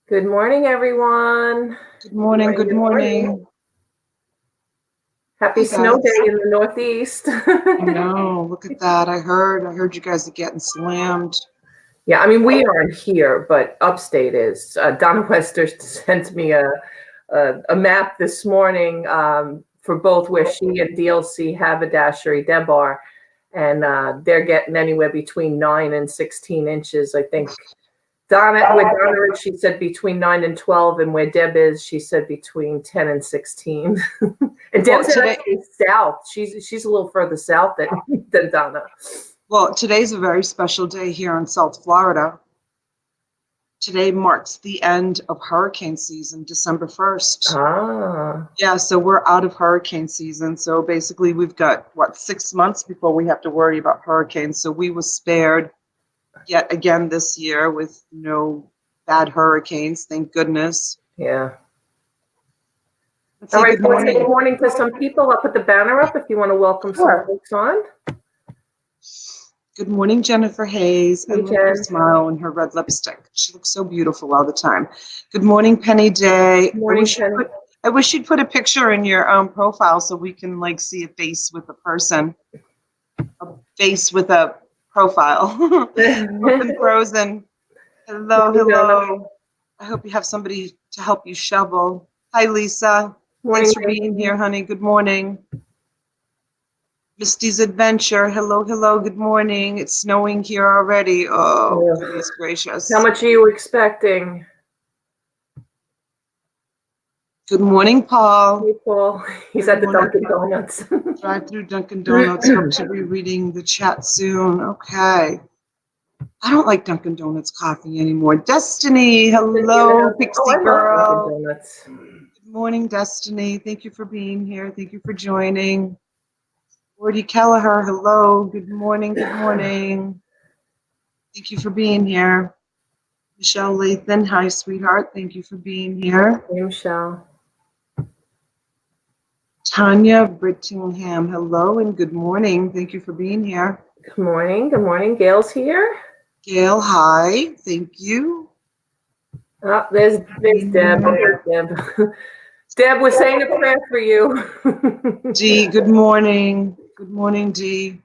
Good morning, everyone. Good morning, good Good morning. morning. Happy Hi snow guys. day in the Northeast. I know, look at that. I heard you guys are getting slammed. Yeah, I mean, we aren't here, but upstate is. Donna Wester sent me a map this morning for both where she and DLC Haberdashery Deb are, and they're getting anywhere between 9 and 16 inches. I think where Donna is, she said between 9 and 12, and where Deb is, she said between 10 and 16. And Well, Deb's today actually south. She's a little further south than Donna. well, today's a very special day here in South Florida. Today marks the end of hurricane season, December 1st. Ah, Yeah, so we're out of hurricane season. So basically we've got 6 months before we have to worry about hurricanes. So we were spared yet again this year with no bad hurricanes, thank goodness. yeah. Let's All say right, good so let's say good morning. morning to some people. I'll put the banner up if you want to welcome some Sure. folks on. Good morning, Jennifer Hayes. I Hey, love her Jen. smile and her red lipstick. She looks so beautiful all the time. Good morning, Penny Day. Good morning, Penny. I wish you'd put a picture in your profile so we can like see a face with a person, a face with a profile. Open frozen. Hello, Morning, Donna. hello. I hope you have somebody to help you shovel. Hi, Lisa. Morning, Thanks for Dave. being here, honey. Good morning. Misty's Adventure. Hello, hello. Good morning. It's snowing here already. Oh, Yeah. goodness gracious. How much are you expecting? Good morning, Paul. Hey, Paul. He's Good at the morning. Dunkin' Donuts. Drive through Dunkin' Donuts. Hope to be reading the chat soon. Okay. I don't like Dunkin' Donuts coffee anymore. Destiny. Hello, Oh, Pixie I love Dunkin' Girl. Donuts. Good morning, Destiny. Thank you for being here. Thank you for joining. Gordy Kelleher. Hello. Good morning. Good morning. Thank you for being here. Michelle Lathan. Hi, sweetheart. Thank you for being here. Hey, Michelle. Tanya Brittingham. Hello and good morning. Thank you for being here. Good morning. Good morning. Gail's here. Gail, hi. Thank you. Oh, there's Deb. There's Deb. Deb was saying a prayer for you. Dee, good morning. Good morning, Dee.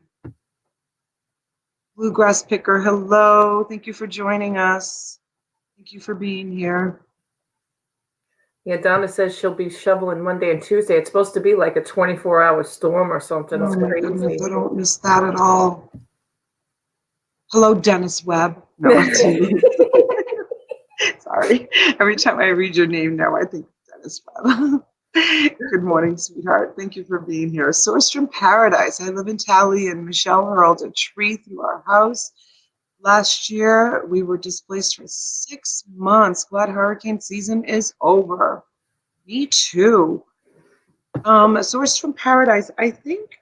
Bluegrass Picker, hello. Thank you for joining us. Thank you for being here. Yeah, Donna says she'll be shoveling Monday and Tuesday. It's supposed to be like a 24-hour storm or something. Oh It's my crazy. goodness, I don't miss that at all. Hello, Dennis Webb. No, that's you. Sorry. Every time I read your name now, I think Dennis Webb. Good morning, sweetheart. Thank you for being here. Source from Paradise. I live in Tally, and Michelle hurled a tree through our house. Last year, we were displaced for 6 months. Glad hurricane season is over. Me too. A source from Paradise. I think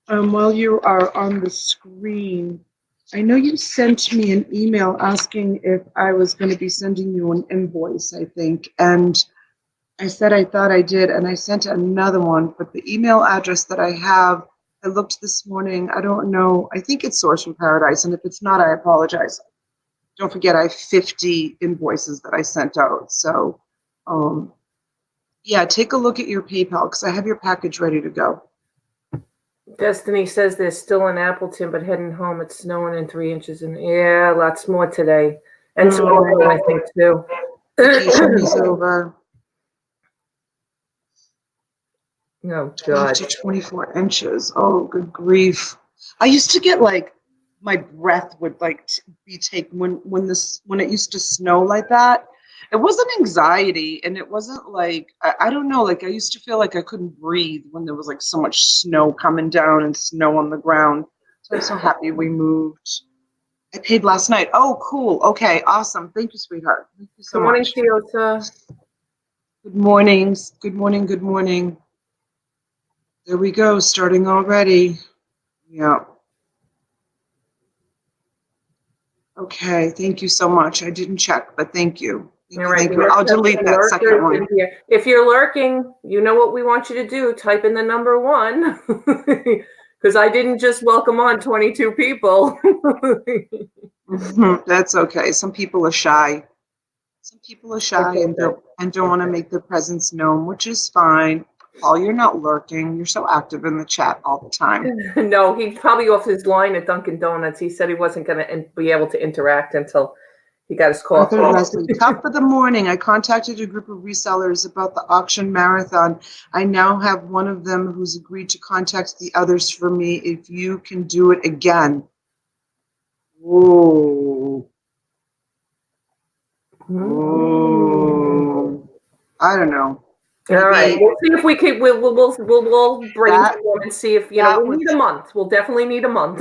while you are on the screen, I know you sent me an email asking if I was going to be sending you an invoice, I think. And I said I thought I did, and I sent another one. But the email address that I have, I looked this morning. I don't know. I think it's Source from Paradise. And if it's not, I apologize. Don't forget, I have 50 invoices that I sent out. So, yeah, take a look at your PayPal because I have your package ready to go. Destiny says they're still in Appleton, but heading home. It's snowing in 3 inches. And yeah, lots more today. And tomorrow, I think, too. Vacation is over. Oh, 12 God. to 24 inches. Oh, good grief. I used to get like my breath would like be taken when it used to snow like that. It wasn't anxiety and it wasn't like I don't know, like I used to feel like I couldn't breathe when there was like so much snow coming down and snow on the ground. So I'm so happy we moved. I paid last night. Oh, cool. Okay, awesome. Thank you, sweetheart. Thank you so Good morning, much. Fiota. Good morning. Good morning. Good morning. There we go, starting already. Yeah. Okay, thank you so much. I didn't check, but thank you. All right. Thank you. I'll delete that second one. If you're lurking, you know what we want you to do. Type in the number 1. Because I didn't just welcome on 22 people. That's okay. Some people are shy. Some people are shy and don't want to make their presence known, which is fine. Paul, you're not lurking. You're so active in the chat all the time. No, he's probably off his line at Dunkin' Donuts. He said he wasn't going to be able to interact until he got his coffee. Arthur Leslie, top of the morning. I contacted a group of resellers about the auction marathon. I now have one of them who's agreed to contact the others for me if you can do it again. Whoa. Whoa. I don't know. All right, we'll see if we can. We'll brainstorm and see if we need a month. We'll definitely need a month.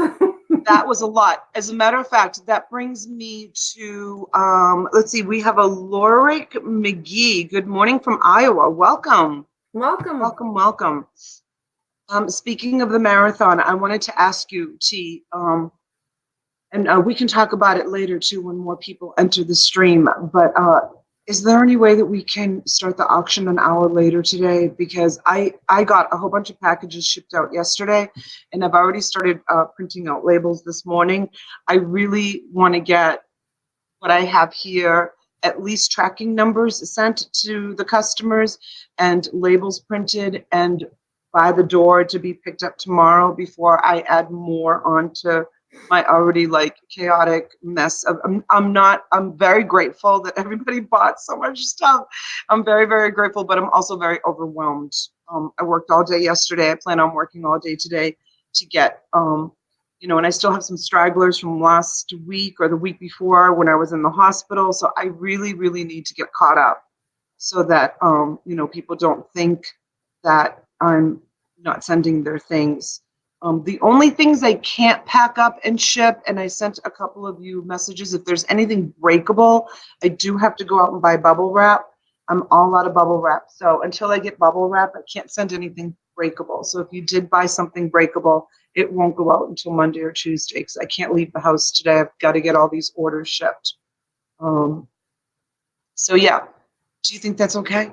That was a lot. As a matter of fact, that brings me to let's see. We have a Lorick McGee. Good morning from Iowa. Welcome. Welcome. Speaking of the marathon, I wanted to ask you, T. And we can talk about it later too when more people enter the stream. But is there any way that we can start the auction an hour later today? Because I got a whole bunch of packages shipped out yesterday, and I've already started printing out labels this morning. I really want to get what I have here, at least tracking numbers sent to the customers and labels printed and by the door to be picked up tomorrow before I add more onto my already chaotic mess of I'm very grateful that everybody bought so much stuff. I'm very, very grateful, but I'm also very overwhelmed. I worked all day yesterday. I plan on working all day today to get and I still have some stragglers from last week or the week before when I was in the hospital. So I really, really need to get caught up so that people don't think that I'm not sending their things. The only things I can't pack up and ship, and I sent a couple of you messages, if there's anything breakable, I do have to go out and buy bubble wrap. I'm all out of bubble wrap. So until I get bubble wrap, I can't send anything breakable. So if you did buy something breakable, it won't go out until Monday or Tuesday because I can't leave the house today. I've got to get all these orders shipped. So yeah, do you think that's okay?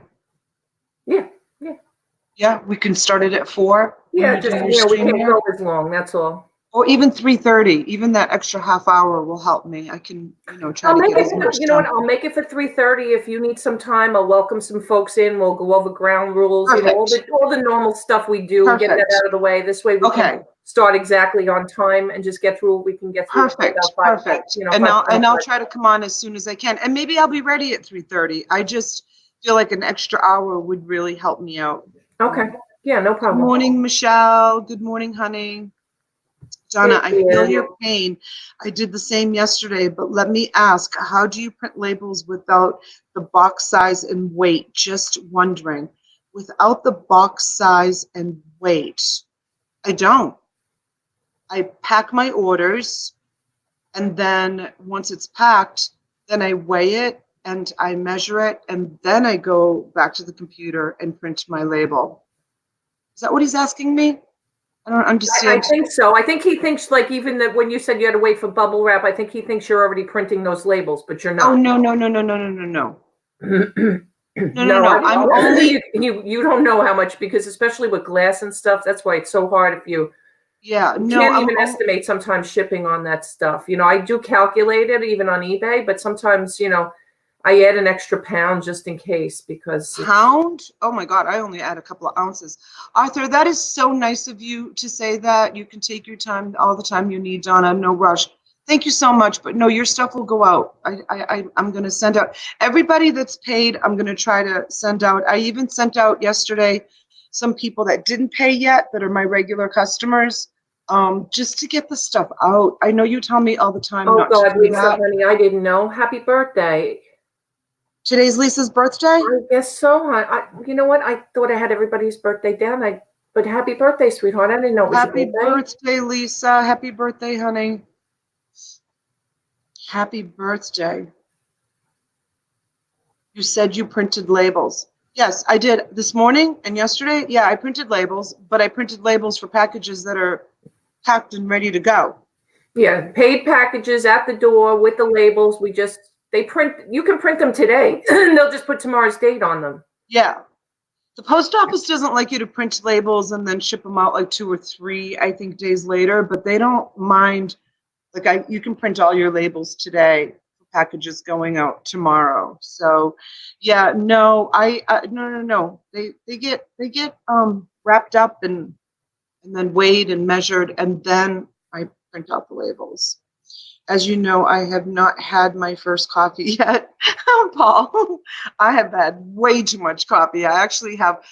Yeah, we can start it at 4. Yeah, just we can't go as long. That's all. Or even 3:30. Even that extra half hour will help me. I can, try to get as much done. You know what? I'll make it for 3:30. If you need some time, I'll welcome some folks in. We'll go over ground rules. Perfect. All the normal stuff we do. Perfect. Get that out of the way. This way we can start exactly on time and just get through what we can get through. Perfect. And I'll try to come on as soon as I can. And maybe I'll be ready at 3:30. I just feel like an extra hour would really help me out. Okay. Yeah, no problem. Good morning, Michelle. Good morning, honey. Donna, I feel your pain. I did the same yesterday, but let me ask, how do you print labels without the box size and weight? Just wondering. Without the box size and weight, I don't. I pack my orders, and then once it's packed, then I weigh it and I measure it, and then I go back to the computer and print my label. Is that what he's asking me? I don't understand. I think so. I think he thinks even that when you said you had to wait for bubble wrap, I think he thinks you're already printing those labels, but you're not. Oh, no. No. I'm only. You don't know how much, because especially with glass and stuff, that's why it's so hard if you. Yeah, you can't even estimate sometimes shipping on that stuff. I do calculate it even on eBay, but sometimes, I add an extra pound just in case because. Pound? Oh my God, I only add a couple of ounces. Arthur, that is so nice of you to say that. You can take your time, all the time you need, Donna, no rush. Thank you so much. But no, your stuff will go out. I'm going to send out everybody that's paid. I'm going to try to send out. I even sent out yesterday some people that didn't pay yet that are my regular customers, just to get the stuff out. I know you tell me all the time. Oh God, Lisa, honey, I didn't know. Happy birthday. Today's Lisa's birthday? I guess so. You know what? I thought I had everybody's birthday down. But happy birthday, sweetheart. I didn't know it was Happy birthday, Lisa. Happy birthday, honey. Happy birthday. You said you printed labels. Yes, I did this morning and yesterday. Yeah, I printed labels, but I printed labels for packages that are packed and ready to go. Yeah, paid packages at the door with the labels. You can print them today. They'll just put tomorrow's date on them. Yeah. The post office doesn't like you to print labels and then ship them out 2 or 3, I think, days later, but they don't mind. You can print all your labels today for packages going out tomorrow. So, yeah, no, no. They get wrapped up and then weighed and measured, and then I print out the labels. As you know, I have not had my first coffee yet, Paul. I have had way too much coffee. I actually have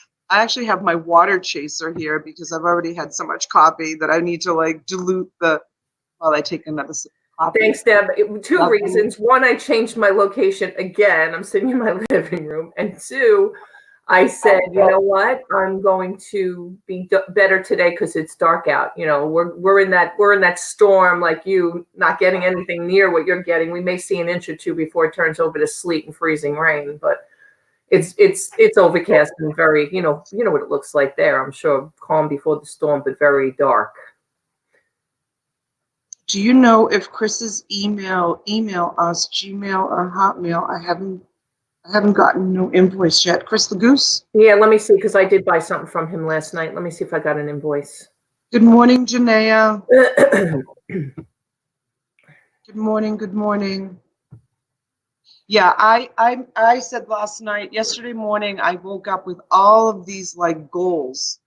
my water chaser here because I've already had so much coffee that I need to like dilute while I take another sip of coffee. Thanks, Deb. Two reasons. One, I changed my location again. I'm sitting in my living room. And two, I said, you know what? I'm going to be better today because it's dark out. You know, we're in that storm like you, not getting anything near what you're getting. We may see an inch or two before it turns over to sleet and freezing rain, but it's overcast and very, you know what it looks like there. I'm sure calm before the storm, but very dark. Do you know if Chris's email us, Gmail or Hotmail? I haven't gotten no invoice yet. Chris the Goose? Yeah, let me see, because I did buy something from him last night. Let me see if I got an invoice. Good morning, Janaea. Good morning. Yeah, I said yesterday morning, I woke up with all of these like goals,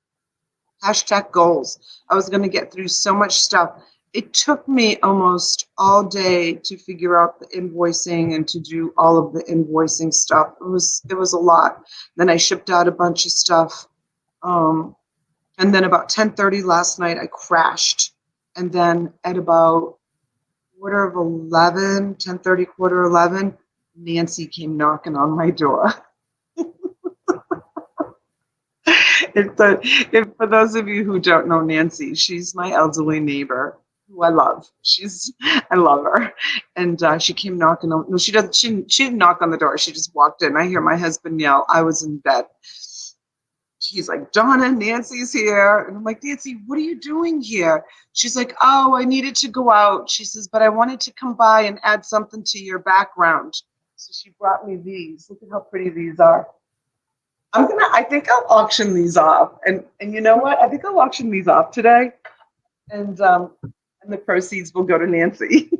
#goals. I was going to get through so much stuff. It took me almost all day to figure out the invoicing and to do all of the invoicing stuff. It was a lot. Then I shipped out a bunch of stuff. And then about 10:30 last night, I crashed. And then at about 10:30, 11, Nancy came knocking on my door. If for those of you who don't know Nancy, she's my elderly neighbor who I love. I love her. And she came knocking on, no, she didn't knock on the door. She just walked in. I hear my husband yell. I was in bed. She's like, Donna, Nancy's here. And I'm like, Nancy, what are you doing here? She's like, oh, I needed to go out. She says, but I wanted to come by and add something to your background. So she brought me these. Look at how pretty these are. I think I'll auction these off. And you know what? I think I'll auction these off today. And the proceeds will go to Nancy.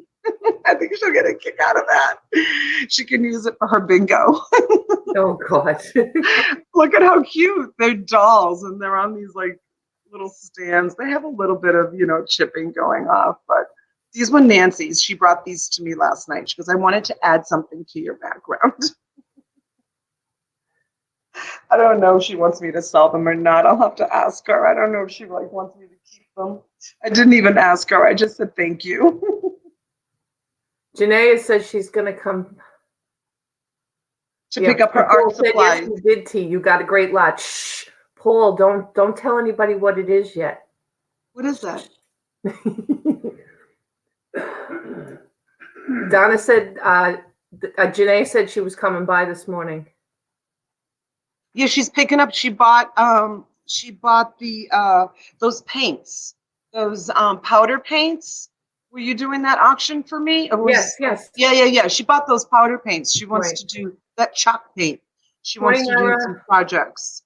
I think she'll get a kick out of that. She can use it for her bingo. Oh God. Look at how cute. They're dolls and they're on these like little stands. They have a little bit of, chipping going off, but these were Nancy's. She brought these to me last night. She goes, I wanted to add something to your background. I don't know if she wants me to sell them or not. I'll have to ask her. I don't know if she wants me to keep them. I didn't even ask her. I just said thank you. Janaea says she's going to come to pick up her art supplies. Yes, you did, T. You got a great lot. Shh, Paul, don't tell anybody what it is yet. What is that? Donna said, Janaea said she was coming by this morning. Yeah, she's picking up. She bought the those paints, those powder paints. Were you doing that auction for me? Yes. Yeah. She bought those powder paints. She wants to do that chalk paint. She wants to do some projects.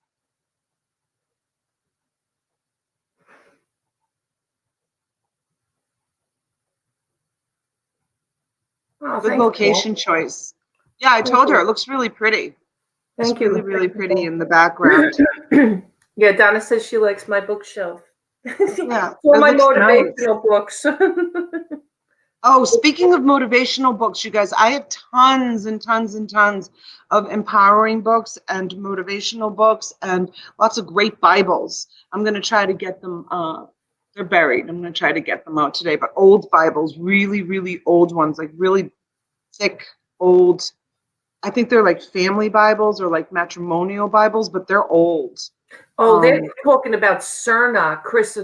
Oh, good location choice. Yeah, I told her it looks really pretty. Thank you. Really pretty in the background. Yeah, Donna says she likes my bookshelf. Yeah, for my motivational books. Oh, speaking of motivational books, you guys, I have tons and tons and tons of empowering books and motivational books and lots of great Bibles. I'm going to try to get them. They're buried. I'm going to try to get them out today. But old Bibles, really, really old ones, like really thick, old. I think they're like family Bibles or like matrimonial Bibles, but they're old. Oh, they're talking about Cernock, Chris,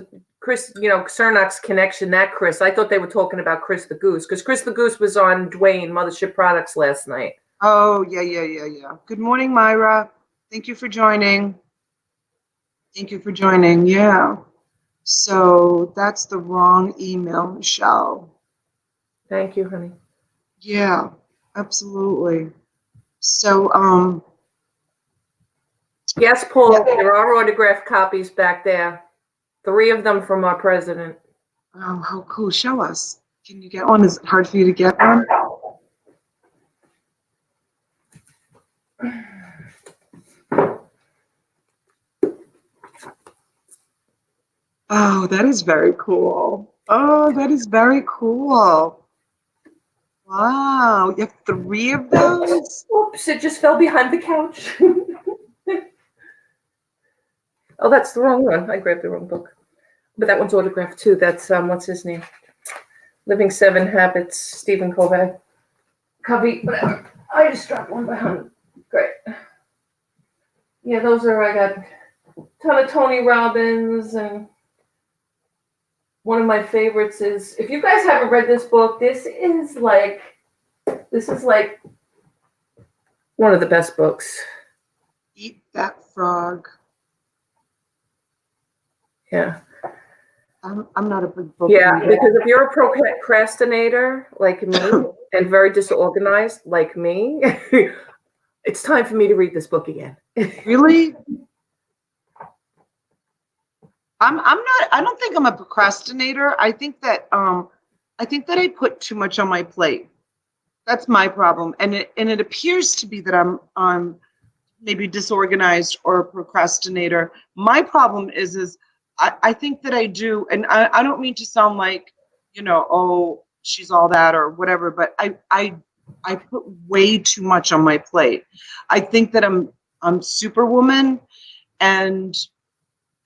Cernock's connection, that Chris. I thought they were talking about Chris the Goose, because Chris the Goose was on Dwayne Mothership Products last night. Oh, yeah. Good morning, Myra. Thank you for joining. Yeah. So that's the wrong email, Michelle. Thank you, honey. Yeah, absolutely. So, yes, Paul, there are autographed copies back there. 3 of them from our president. Oh, how cool. Show us. Can you get one? Is it hard for you to get one? Oh, that is very cool. Oh, that is very cool. Wow, you have 3 of those? Oops, it just fell behind the couch. Oh, that's the wrong one. I grabbed the wrong book. But that one's autographed too. That's, what's his name? Living Seven Habits, Stephen Covey. Whatever. I just dropped one behind. Great. Yeah, those are, I got a ton of Tony Robbins, and one of my favorites is, if you guys haven't read this book, this is like one of the best books. Eat That Frog. Yeah. I'm not a big book Yeah, reader. because if you're a procrastinator like me and very disorganized like me, it's time for me to read this book again. Really? I'm not. I don't think I'm a procrastinator. I think that I put too much on my plate. That's my problem, and it appears to be that I'm maybe disorganized or a procrastinator. My problem is I think that I do, and I don't mean to sound like, oh, she's all that or whatever, but I put way too much on my plate. I think that I'm superwoman, and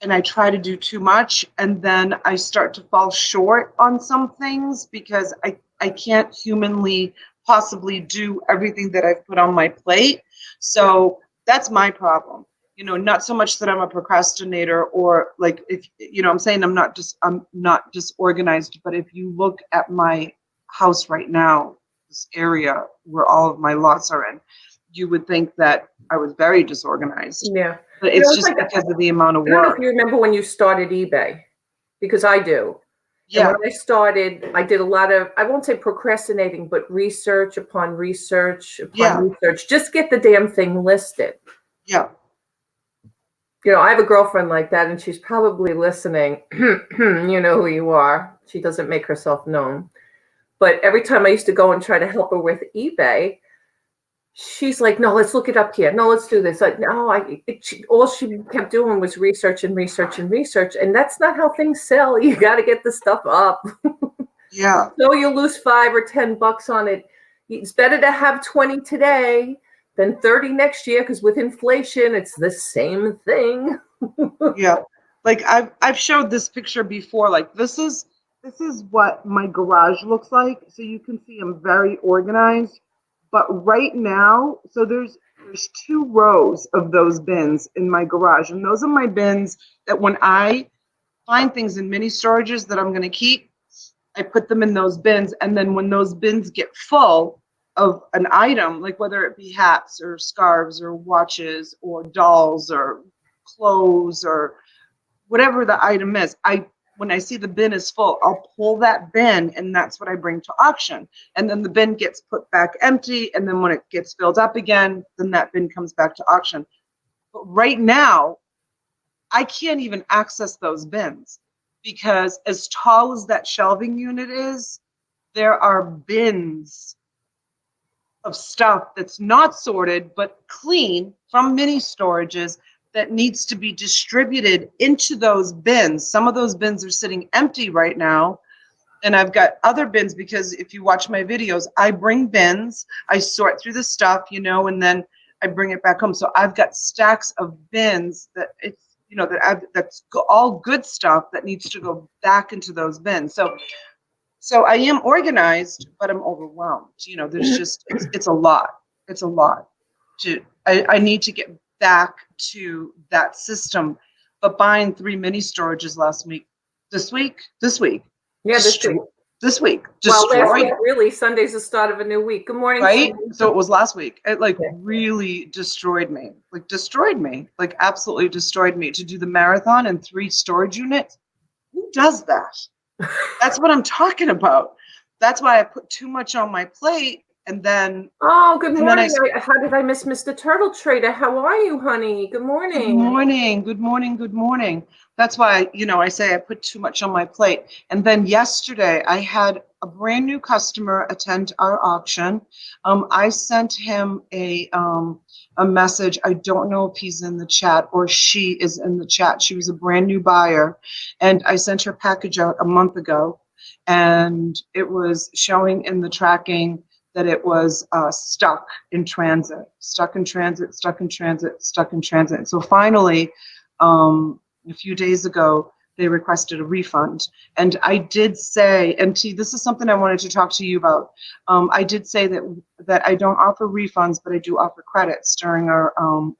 I try to do too much, and then I start to fall short on some things because I can't humanly possibly do everything that I've put on my plate. So that's my problem. Not so much that I'm a procrastinator, or like, if I'm saying I'm not disorganized, but if you look at my house right now, this area where all of my lots are in, you would think that I was very disorganized. Yeah. But it's just because of the amount of I don't know work. if you remember when you started eBay, because I do. And Yeah, when I started, I did a lot of, I won't say procrastinating, but research upon research upon research. Just get the damn thing listed. yeah. I have a girlfriend like that, and she's probably listening. You know who you are. She doesn't make herself known. But every time I used to go and try to help her with eBay, she's like, no, let's look it up here. No, let's do this. Like, no, all she kept doing was research and research and research. And that's not how things sell. You got to get the stuff up. Yeah. So you lose $5 or $10 on it. It's better to have 20 today than 30 next year, because with inflation, it's the same thing. Yeah. Like I've showed this picture before. Like this is what my garage looks like. So you can see I'm very organized. But right now, so there's 2 rows of those bins in my garage. And those are my bins that when I find things in mini storages that I'm going to keep, I put them in those bins. And then when those bins get full of an item, like whether it be hats or scarves or watches or dolls or clothes or whatever the item is, when I see the bin is full, I'll pull that bin, and that's what I bring to auction. And then the bin gets put back empty, and then when it gets filled up again, then that bin comes back to auction. But right now, I can't even access those bins because as tall as that shelving unit is, there are bins of stuff that's not sorted but clean from mini storages that needs to be distributed into those bins. Some of those bins are sitting empty right now. And I've got other bins because if you watch my videos, I bring bins, I sort through the stuff, and then I bring it back home. So I've got stacks of bins that that's all good stuff that needs to go back into those bins. So I am organized, but I'm overwhelmed. There's just, it's a lot. It's a lot. I need to get back to that system. But buying 3 mini storages this week. Yeah, this week. Well, last Destroyed. week, really, Sunday's the start of a new week. Good morning. Right? Sue. So it was last week. It really destroyed me. Like absolutely destroyed me to do the marathon in 3 storage units. Who does that? That's what I'm talking about. That's why I put too much on my plate, And then, Oh, good and then morning. How did I miss Mr. Turtle Trader? How are you, honey? Good good morning. morning, good morning, good morning. That's why, I say I put too much on my plate. And then yesterday I had a brand new customer attend our auction. I sent him a message. I don't know if he's in the chat or she is in the chat. She was a brand new buyer, and I sent her package out a month ago, and it was showing in the tracking that it was stuck in transit, stuck in transit, stuck in transit, stuck in transit. So finally, a few days ago, they requested a refund. And I did say, and T, this is something I wanted to talk to you about. I did say that I don't offer refunds, but I do offer credits during our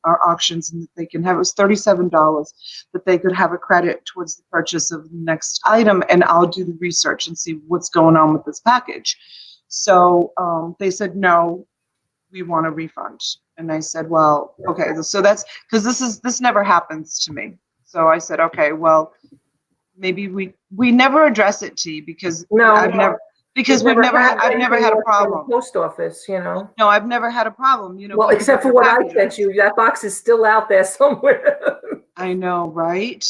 auctions, and that they can have, it was $37, that they could have a credit towards the purchase of the next item, and I'll do the research and see what's going on with this package. So they said, no, we want a refund. And I said, well, okay, so that's because this never happens to me. So I said, okay, well, maybe we never address it, T, because No, I've never I've never had a problem. Post office, you know. No, I've never had a problem. Well, except for what I sent you, that box is still out there somewhere. I know, right?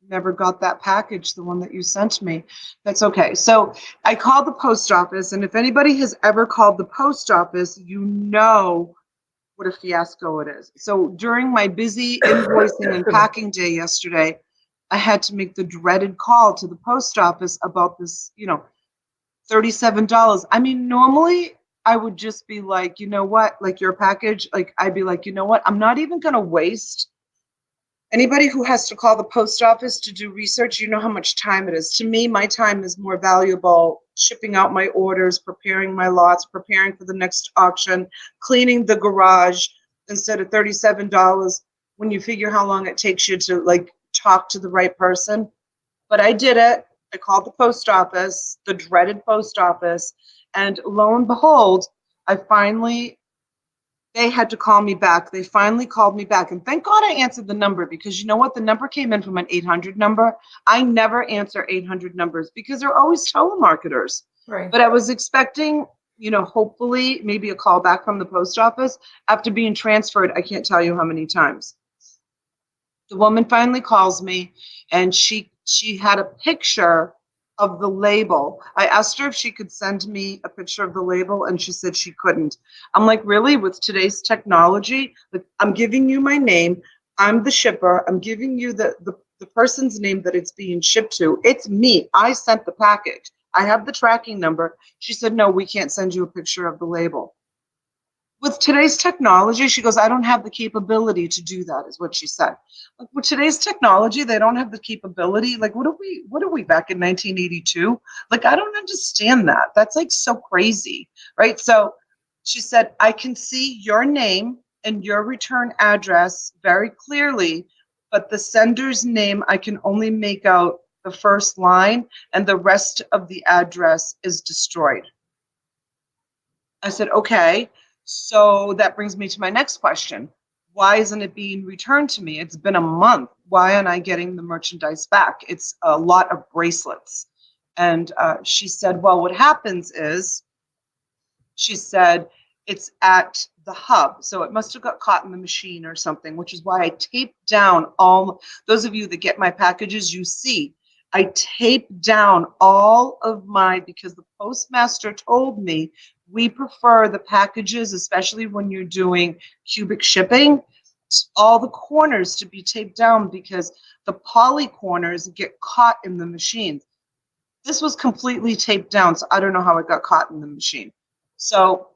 Never got that package, the one that you sent me. That's okay. So I called the post office, and if anybody has ever called the post office, you know what a fiasco it is. So during my busy invoicing and packing day yesterday, I had to make the dreaded call to the post office about this, $37. I mean, normally I would just be like, you know what, like your package, like I'd be like, you know what, I'm not even going to waste. Anybody who has to call the post office to do research, you know how much time it is. To me, my time is more valuable shipping out my orders, preparing my lots, preparing for the next auction, cleaning the garage, instead of $37 when you figure how long it takes you to like talk to the right person. But I did it. I called the post office, the dreaded post office, and lo and behold, they had to call me back. They finally called me back. And thank God I answered the number, because you know what? The number came in from an 800 number. I never answer 800 numbers because they're always telemarketers. Right. But I was expecting, hopefully maybe a call back from the post office after being transferred. I can't tell you how many times. The woman finally calls me, and she had a picture of the label. I asked her if she could send me a picture of the label, and she said she couldn't. I'm like, really? With today's technology, like, I'm giving you my name. I'm the shipper. I'm giving you the person's name that it's being shipped to. It's me. I sent the package. I have the tracking number. She said, no, we can't send you a picture of the label. With today's technology, she goes, I don't have the capability to do that, is what she said. Like, with today's technology, they don't have the capability. Like, what are we back in 1982? Like, I don't understand that. That's like so crazy, right? So she said, I can see your name and your return address very clearly, but the sender's name, I can only make out the first line, and the rest of the address is destroyed. I said, okay. So that brings me to my next question. Why isn't it being returned to me? It's been a month. Why aren't I getting the merchandise back? It's a lot of bracelets. And she said, well, what happens is, she said, it's at the hub. So it must have got caught in the machine or something, which is why I taped down all, those of you that get my packages, you see, I taped down all of because the postmaster told me we prefer the packages, especially when you're doing cubic shipping, all the corners to be taped down, because the poly corners get caught in the machine. This was completely taped down, so I don't know how it got caught in the machine. So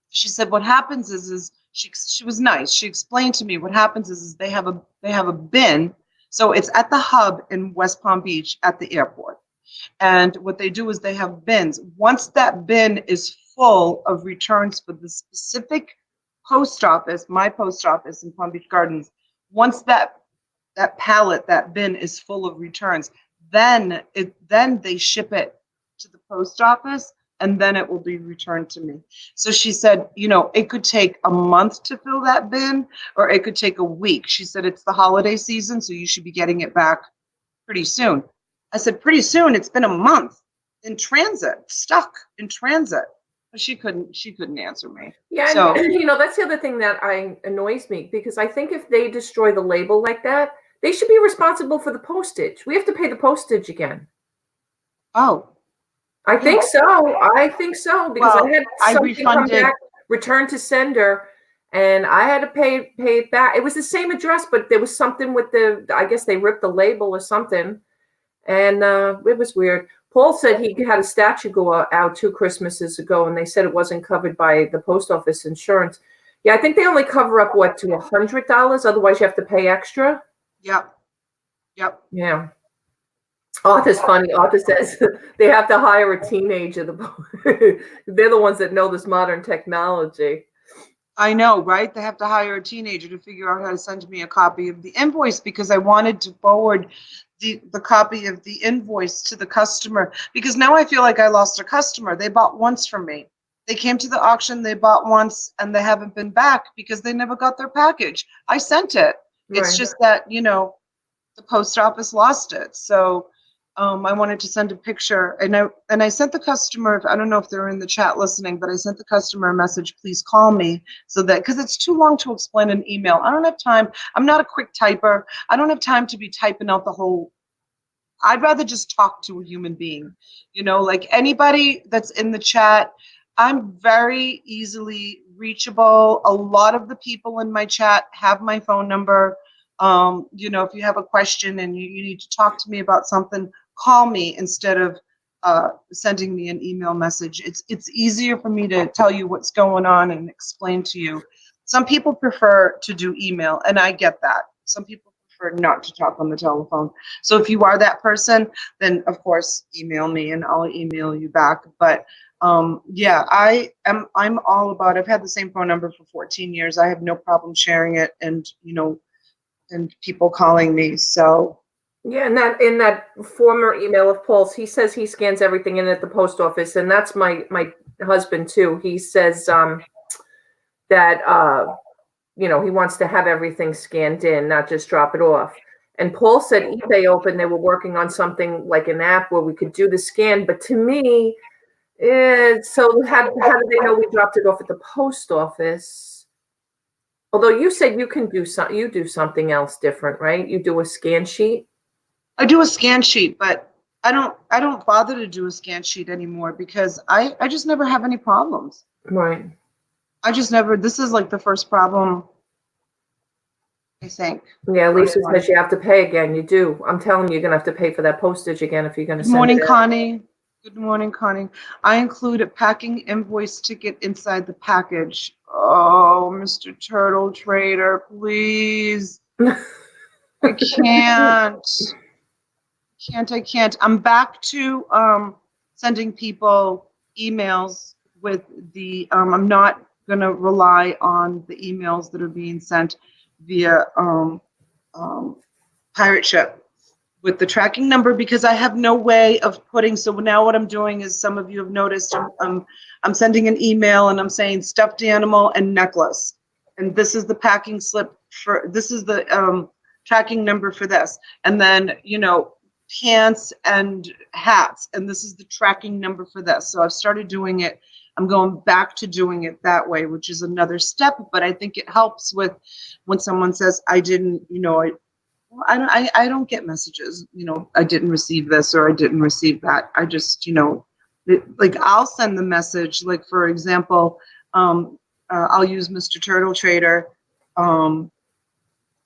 she said, what happens is she was nice. She explained to me what happens is they have a bin. So it's at the hub in West Palm Beach at the airport. And what they do is they have bins. Once that bin is full of returns for the specific post office, my post office in Palm Beach Gardens, once that pallet, that bin is full of returns, then they ship it to the post office, and then it will be returned to me. So she said, it could take a month to fill that bin, or it could take a week. She said, it's the holiday season, so you should be getting it back pretty soon. I said, pretty soon? It's been a month in transit, stuck in transit. She couldn't answer me. Yeah, So and that's the other thing that annoys me, because I think if they destroy the label like that, they should be responsible for the postage. We have to pay the postage again. oh I yeah. think so. I think so, because I Well, had I something come refunded. back, return to sender, and I had to pay it back. It was the same address, but there was something with I guess they ripped the label or something, and it was weird. Paul said he had a statue go out 2 Christmases ago, and they said it wasn't covered by the post office insurance. Yeah, I think they only cover up to $100. Otherwise, you have to pay extra. Yep. Yeah. Arthur's funny. Arthur says they have to hire a teenager. They're the ones that know this modern technology. I know, right? They have to hire a teenager to figure out how to send me a copy of the invoice, because I wanted to forward the copy of the invoice to the customer, because now I feel like I lost a customer. They bought once from me. They came to the auction, they bought once, and they haven't been back because they never got their package. I sent it. It's Right. just that, the post office lost it. So I wanted to send a picture, and I sent the customer, I don't know if they're in the chat listening, but I sent the customer a message, please call me, so that, because it's too long to explain an email. I don't have time. I'm not a quick typer. I don't have time to be typing out the whole. I'd rather just talk to a human being, like anybody that's in the chat. I'm very easily reachable. A lot of the people in my chat have my phone number. If you have a question and you need to talk to me about something, call me instead of sending me an email message. It's easier for me to tell you what's going on and explain to you. Some people prefer to do email, and I get that. Some people prefer not to talk on the telephone. So if you are that person, then of course email me and I'll email you back. But yeah, I'm all about, I've had the same phone number for 14 years. I have no problem sharing it, and and people calling me. So Yeah, and in that former email of Paul's, he says he scans everything in at the post office, and that's my husband too. He says that he wants to have everything scanned in, not just drop it off. And Paul said eBay opened, they were working on something like an app where we could do the scan. But to me, so how do they know we dropped it off at the post office? Although you said you do something else different, right? You do a scan sheet. I do a scan sheet, but I don't bother to do a scan sheet anymore, because I just never have any problems. Right. I just never, this is like the first problem, I think. Yeah, Lisa says you have to pay again. You do. I'm telling you, you're gonna have to pay for that postage again if you're gonna Good send morning, it out. Connie. Good morning, Connie. I include a packing invoice ticket inside the package. Oh, Mr. Turtle Trader, please. I can't. I can't. I'm back to sending people emails with the, I'm not going to rely on the emails that are being sent via pirate ship with the tracking number, because I have no way of putting. So now what I'm doing is, some of you have noticed, I'm sending an email and I'm saying stuffed animal and necklace, and this is the packing slip this is the tracking number for this, and then pants and hats, and this is the tracking number for this. So I've started doing it. I'm going back to doing it that way, which is another step, but I think it helps with when someone says, I didn't, I don't get messages, I didn't receive this or I didn't receive that. I just, like I'll send the message, like for example, I'll use Mr. Turtle Trader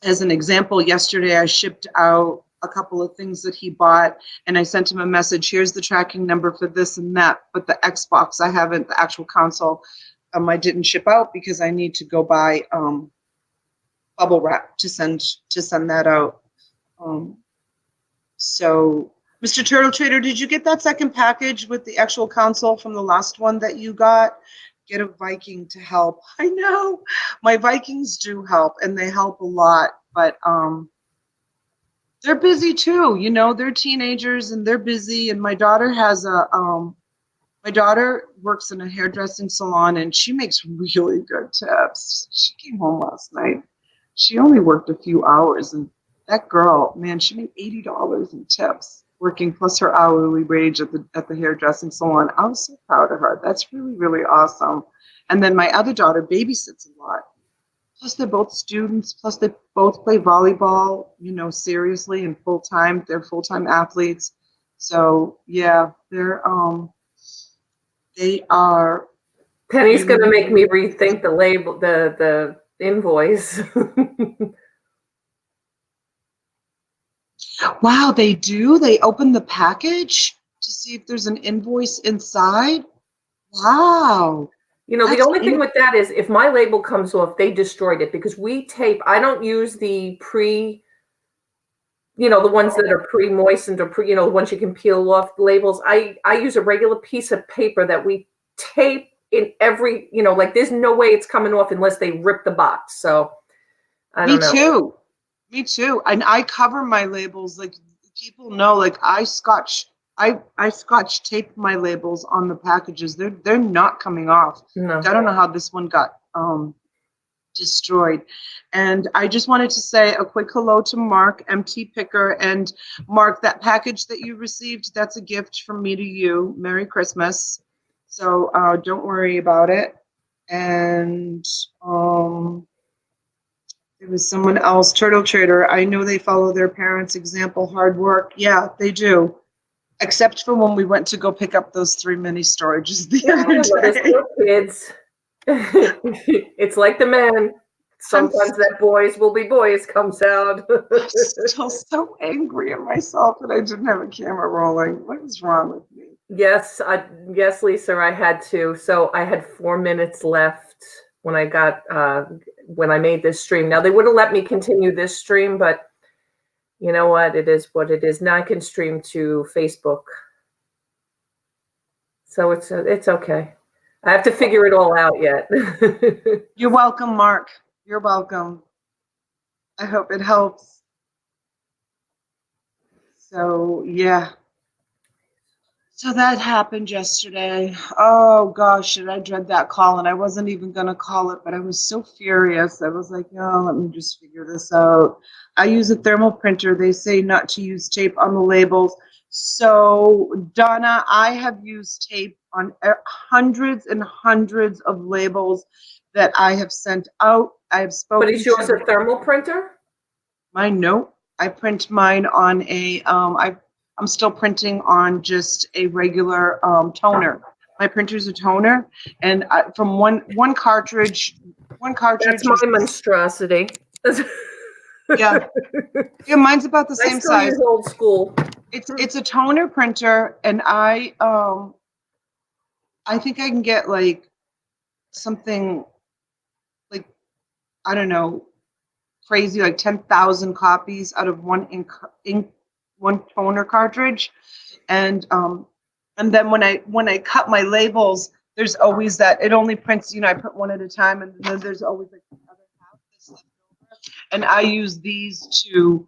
as an example. Yesterday I shipped out a couple of things that he bought, and I sent him a message, here's the tracking number for this and that, but the Xbox I haven't, the actual console, I didn't ship out because I need to go buy bubble wrap to send that out. So Mr. Turtle Trader, did you get that second package with the actual console from the last one that you got? Get a Viking to help. I know my Vikings do help, and they help a lot, but they're busy too. They're teenagers and they're busy. And my daughter has my daughter works in a hairdressing salon, and she makes really good tips. She came home last night. She only worked a few hours, and that girl, man, she made $80 in tips. working plus her hourly wage at the hairdressing salon. I was so proud of her. That's really, really awesome. And then my other daughter babysits a lot. Plus they're both students, plus they both play volleyball, seriously and full time. They're full-time athletes. So yeah, they are. Penny's gonna make me rethink the label, the invoice. Wow, they do? They open the package to see if there's an invoice inside? Wow. The only thing with that is if my label comes off, they destroyed it because we tape. I don't use the the ones that are pre-moistened or the ones you can peel off labels. I use a regular piece of paper that we tape in every, like there's no way it's coming off unless they rip the box. So I don't know. Me too. And I cover my labels, like people know, like I scotch tape my labels on the packages. They're not coming off. No. I don't know how this one got destroyed. And I just wanted to say a quick hello to Mark, MT Picker. And Mark, that package that you received, that's a gift from me to you. Merry Christmas. So don't worry about it. And there was someone else, Turtle Trader. I know they follow their parents' example, hard work. Yeah, they do. Except for when we went to go pick up those 3 mini storages the other day. Kids. It's like the men. Sometimes that boys will be boys comes out. I'm still so angry at myself that I didn't have a camera rolling. What is wrong with me? Yes, Lisa, I had to. So I had 4 minutes left when I made this stream. Now they would have let me continue this stream, but you know what? It is what it is. Now I can stream to Facebook. So it's okay. I have to figure it all out yet. You're welcome, Mark. You're welcome. I hope it helps. So yeah. So that happened yesterday. Oh gosh, did I dread that call? And I wasn't even gonna call it, but I was so furious. I was like, oh, let me just figure this out. I use a thermal printer. They say not to use tape on the labels. So Donna, I have used tape on hundreds and hundreds of labels that I have sent out. I have spoken. But is yours a thermal printer? Mine, no. I print mine on a I'm still printing on just a regular toner. My printer's a toner, and from one cartridge. That's my monstrosity. Yeah, mine's about the same size. Use old school. It's a toner printer, and I think I can get like something like, I don't know, crazy, like 10,000 copies out of one toner cartridge. And then when I cut my labels, there's always that it only prints, I print one at a time, and then there's always like the other half that's left over. And I use these to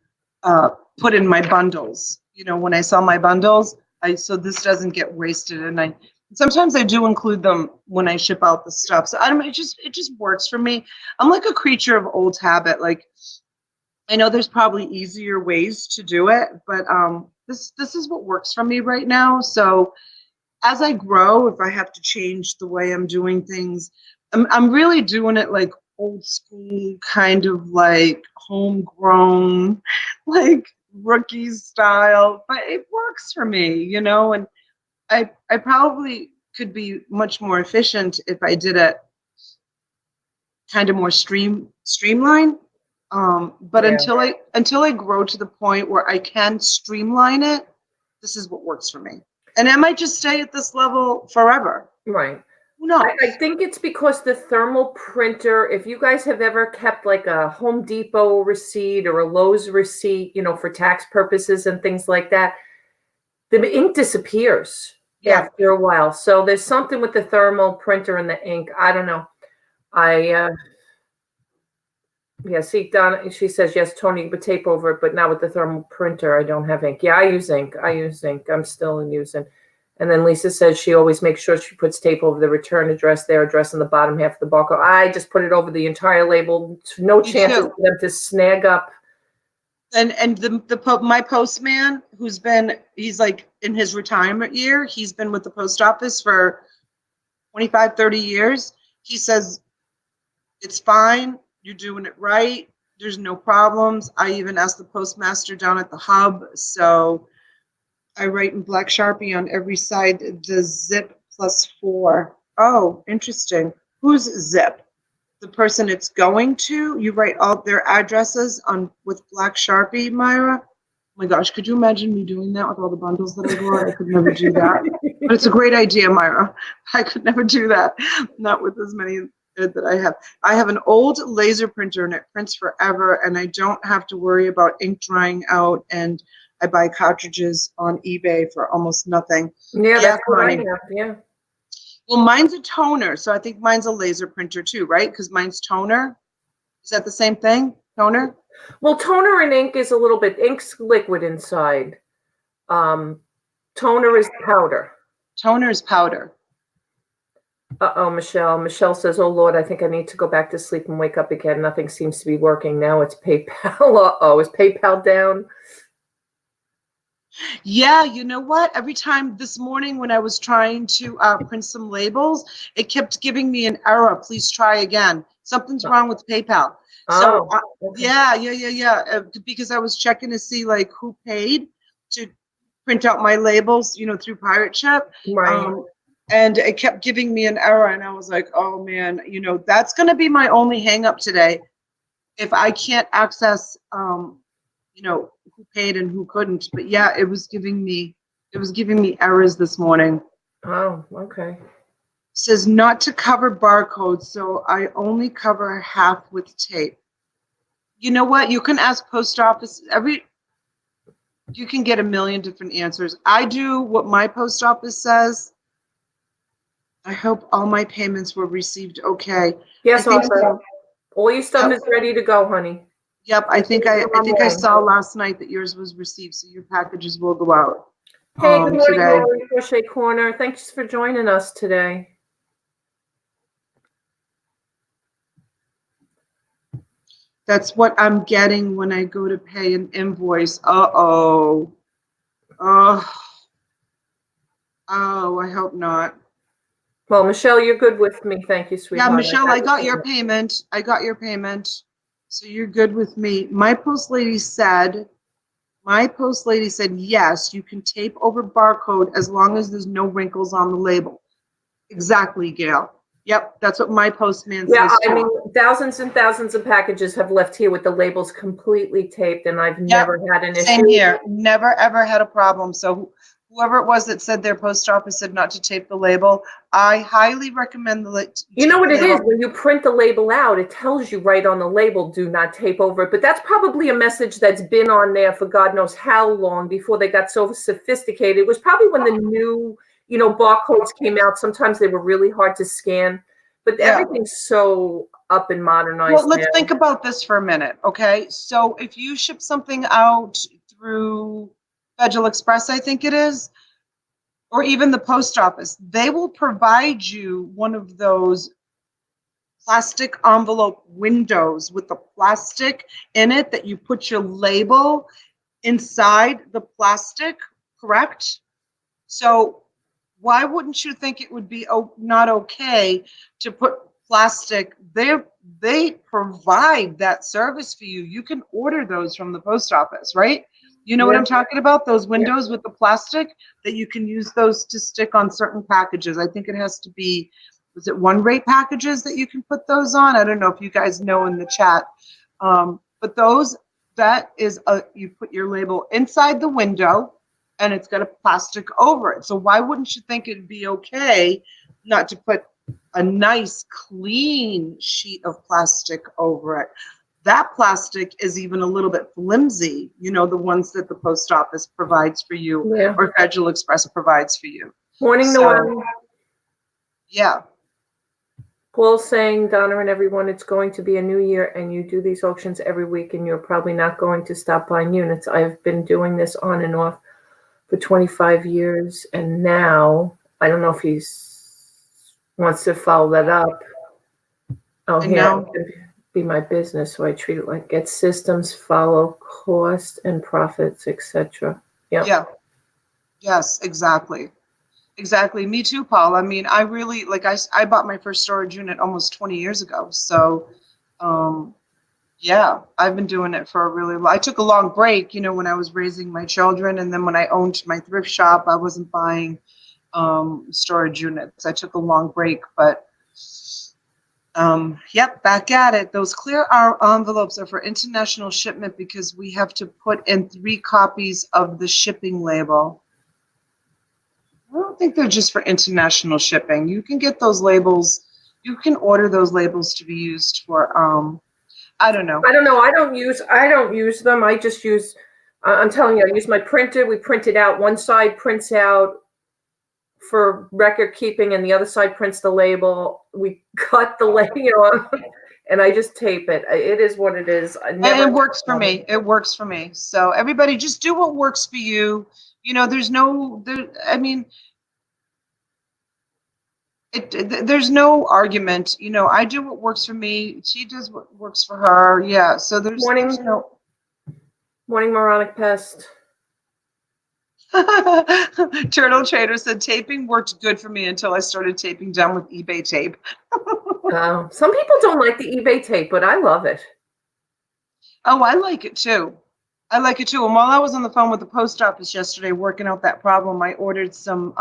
put in my bundles. When I sell my bundles, so this doesn't get wasted. And sometimes I do include them when I ship out the stuff. So it just works for me. I'm like a creature of old habit. Like, I know there's probably easier ways to do it, but this is what works for me right now. So as I grow, if I have to change the way I'm doing things, I'm really doing it like old school, kind of like homegrown, like rookie style, but it works for me, and I probably could be much more efficient if I did it kind of more streamline. But yeah. until I grow to the point where I can streamline it, this is what works for me. And I might just stay at this level forever. Right. Who knows? I think it's because the thermal printer, if you guys have ever kept like a Home Depot receipt or a Lowe's receipt, for tax purposes and things like that, the ink disappears after a while. So there's something with the thermal printer and the ink. I don't know. See, Donna, she says, yes, Tony, you put tape over it, but not with the thermal printer. I don't have ink. Yeah, I use ink. I'm still using. And then Lisa says she always makes sure she puts tape over the return address, their address on the bottom half of the barcode. I just put it over the entire label. No chances for them to snag up And my postman, he's like in his retirement year, he's been with the post office for 25, 30 years. He says, it's fine. You're doing it right. There's no problems. I even asked the postmaster down at the hub. So I write in black Sharpie on every side, the zip +4. Oh, interesting. Who's zip? The person it's going to? You write all their addresses on with black Sharpie, Myra? Oh my gosh, could you imagine me doing that with all the bundles that I bought? I could never do that. But it's a great idea, Myra. I could never do that. Not with as many that I have. I have an old laser printer and it prints forever and I don't have to worry about ink drying out, and I buy cartridges on eBay for almost nothing. Yeah, that's what I have. Yeah. Well, mine's a toner, so I think mine's a laser printer too, right? Because mine's toner. Is that the same thing? Toner? Well, toner and ink is a little bit, ink's liquid inside. Toner is powder. Toner is powder. Uh-oh, Michelle. Michelle says, oh, Lord, I think I need to go back to sleep and wake up again. Nothing seems to be working. Now it's PayPal. Uh-oh, is PayPal down? Yeah, you know what? Every time this morning when I was trying to print some labels, it kept giving me an error. Please try again. Something's wrong with PayPal. So okay. yeah. Because I was checking to see like who paid to print out my labels, through Pirate Ship. Right. And it kept giving me an error, and I was like, oh man, that's going to be my only hang up today. If I can't access, who paid and who couldn't. But yeah, it was giving me errors this morning. Oh, okay. It says not to cover barcodes, so I only cover half with tape. You know what? You can ask post office you can get a million different answers. I do what my post office says. I hope all my payments were received okay. Yes, also. All your stuff is ready to go, honey. Yep, I think I saw last night that yours was received, so your packages will go out. Hey, good morning, Lori, Crochet Corner. Thanks for joining us today. That's what I'm getting when I go to pay an invoice. Uh-oh. Oh, I hope not. Well, Michelle, you're good with me. Thank you, sweetheart. Yeah, Michelle, I got your payment. So you're good with me. My post lady said, yes, you can tape over barcode as long as there's no wrinkles on the label. Exactly, Gail. Yep, that's what my postman says. Yeah, I mean, thousands and thousands of packages have left here with the labels completely taped, and I've never had an issue. Same here. Never, ever had a problem. So whoever it was that said their post office said not to tape the label, I highly recommend you know what it is? When you print the label out, it tells you right on the label, do not tape over it. But that's probably a message that's been on there for God knows how long before they got so sophisticated. It was probably when the new barcodes came out. Sometimes they were really hard to scan, but everything's so up and modernized. Well, let's think about this for a minute, okay? So if you ship something out through Federal Express, I think it is, or even the post office, they will provide you one of those plastic envelope windows with the plastic in it that you put your label inside the plastic, correct? So why wouldn't you think it would be not okay to put plastic there? They provide that service for you. You can order those from the post office, right? You know what I'm talking about? Those windows with the plastic that you can use those to stick on certain packages. I think it has to be, was it one rate packages that you can put those on? I don't know if you guys know in the chat. But you put your label inside the window and it's got a plastic over it. So why wouldn't you think it'd be okay not to put a nice clean sheet of plastic over it? That plastic is even a little bit flimsy, the ones that the post office provides for you or Federal Express provides for you. Morning, Noel. Yeah. Paul's saying, Donna and everyone, it's going to be a new year and you do these auctions every week and you're probably not going to stop buying units. I've been doing this on and off for 25 years, and now I don't know if he wants to follow that up. Oh, yeah. be my business, so I treat it like get systems, follow cost and profits, etc. Yeah. Yeah. Yes, exactly. Exactly. Me too, Paul. I mean, I really like I bought my first storage unit almost 20 years ago. So, um, yeah, I've been doing it for a I took a long break, when I was raising my children, and then when I owned my thrift shop, I wasn't buying storage units. I took a long break, but yep, back at it. Those clear envelopes are for international shipment because we have to put in 3 copies of the shipping label. I don't think they're just for international shipping. You can get those labels. You can order those labels to be used for I don't know. I don't know. I don't use them. I just use. I'm telling you, I use my printer. We print it out. One side prints out for record keeping, and the other side prints the label. We cut the label, and I just tape it. It is what it is. I never. It works for me. It works for me. So everybody, just do what works for you. There's no. I mean, there's no argument. I do what works for me. She does what works for her. Yeah. So there's no. Morning, moronic pest. Turtle Trader said taping worked good for me until I started taping down with eBay tape. Some people don't like the eBay tape, but I love it. Oh, I like it too. I like it too. And while I was on the phone with the post office yesterday working out that problem, I ordered some.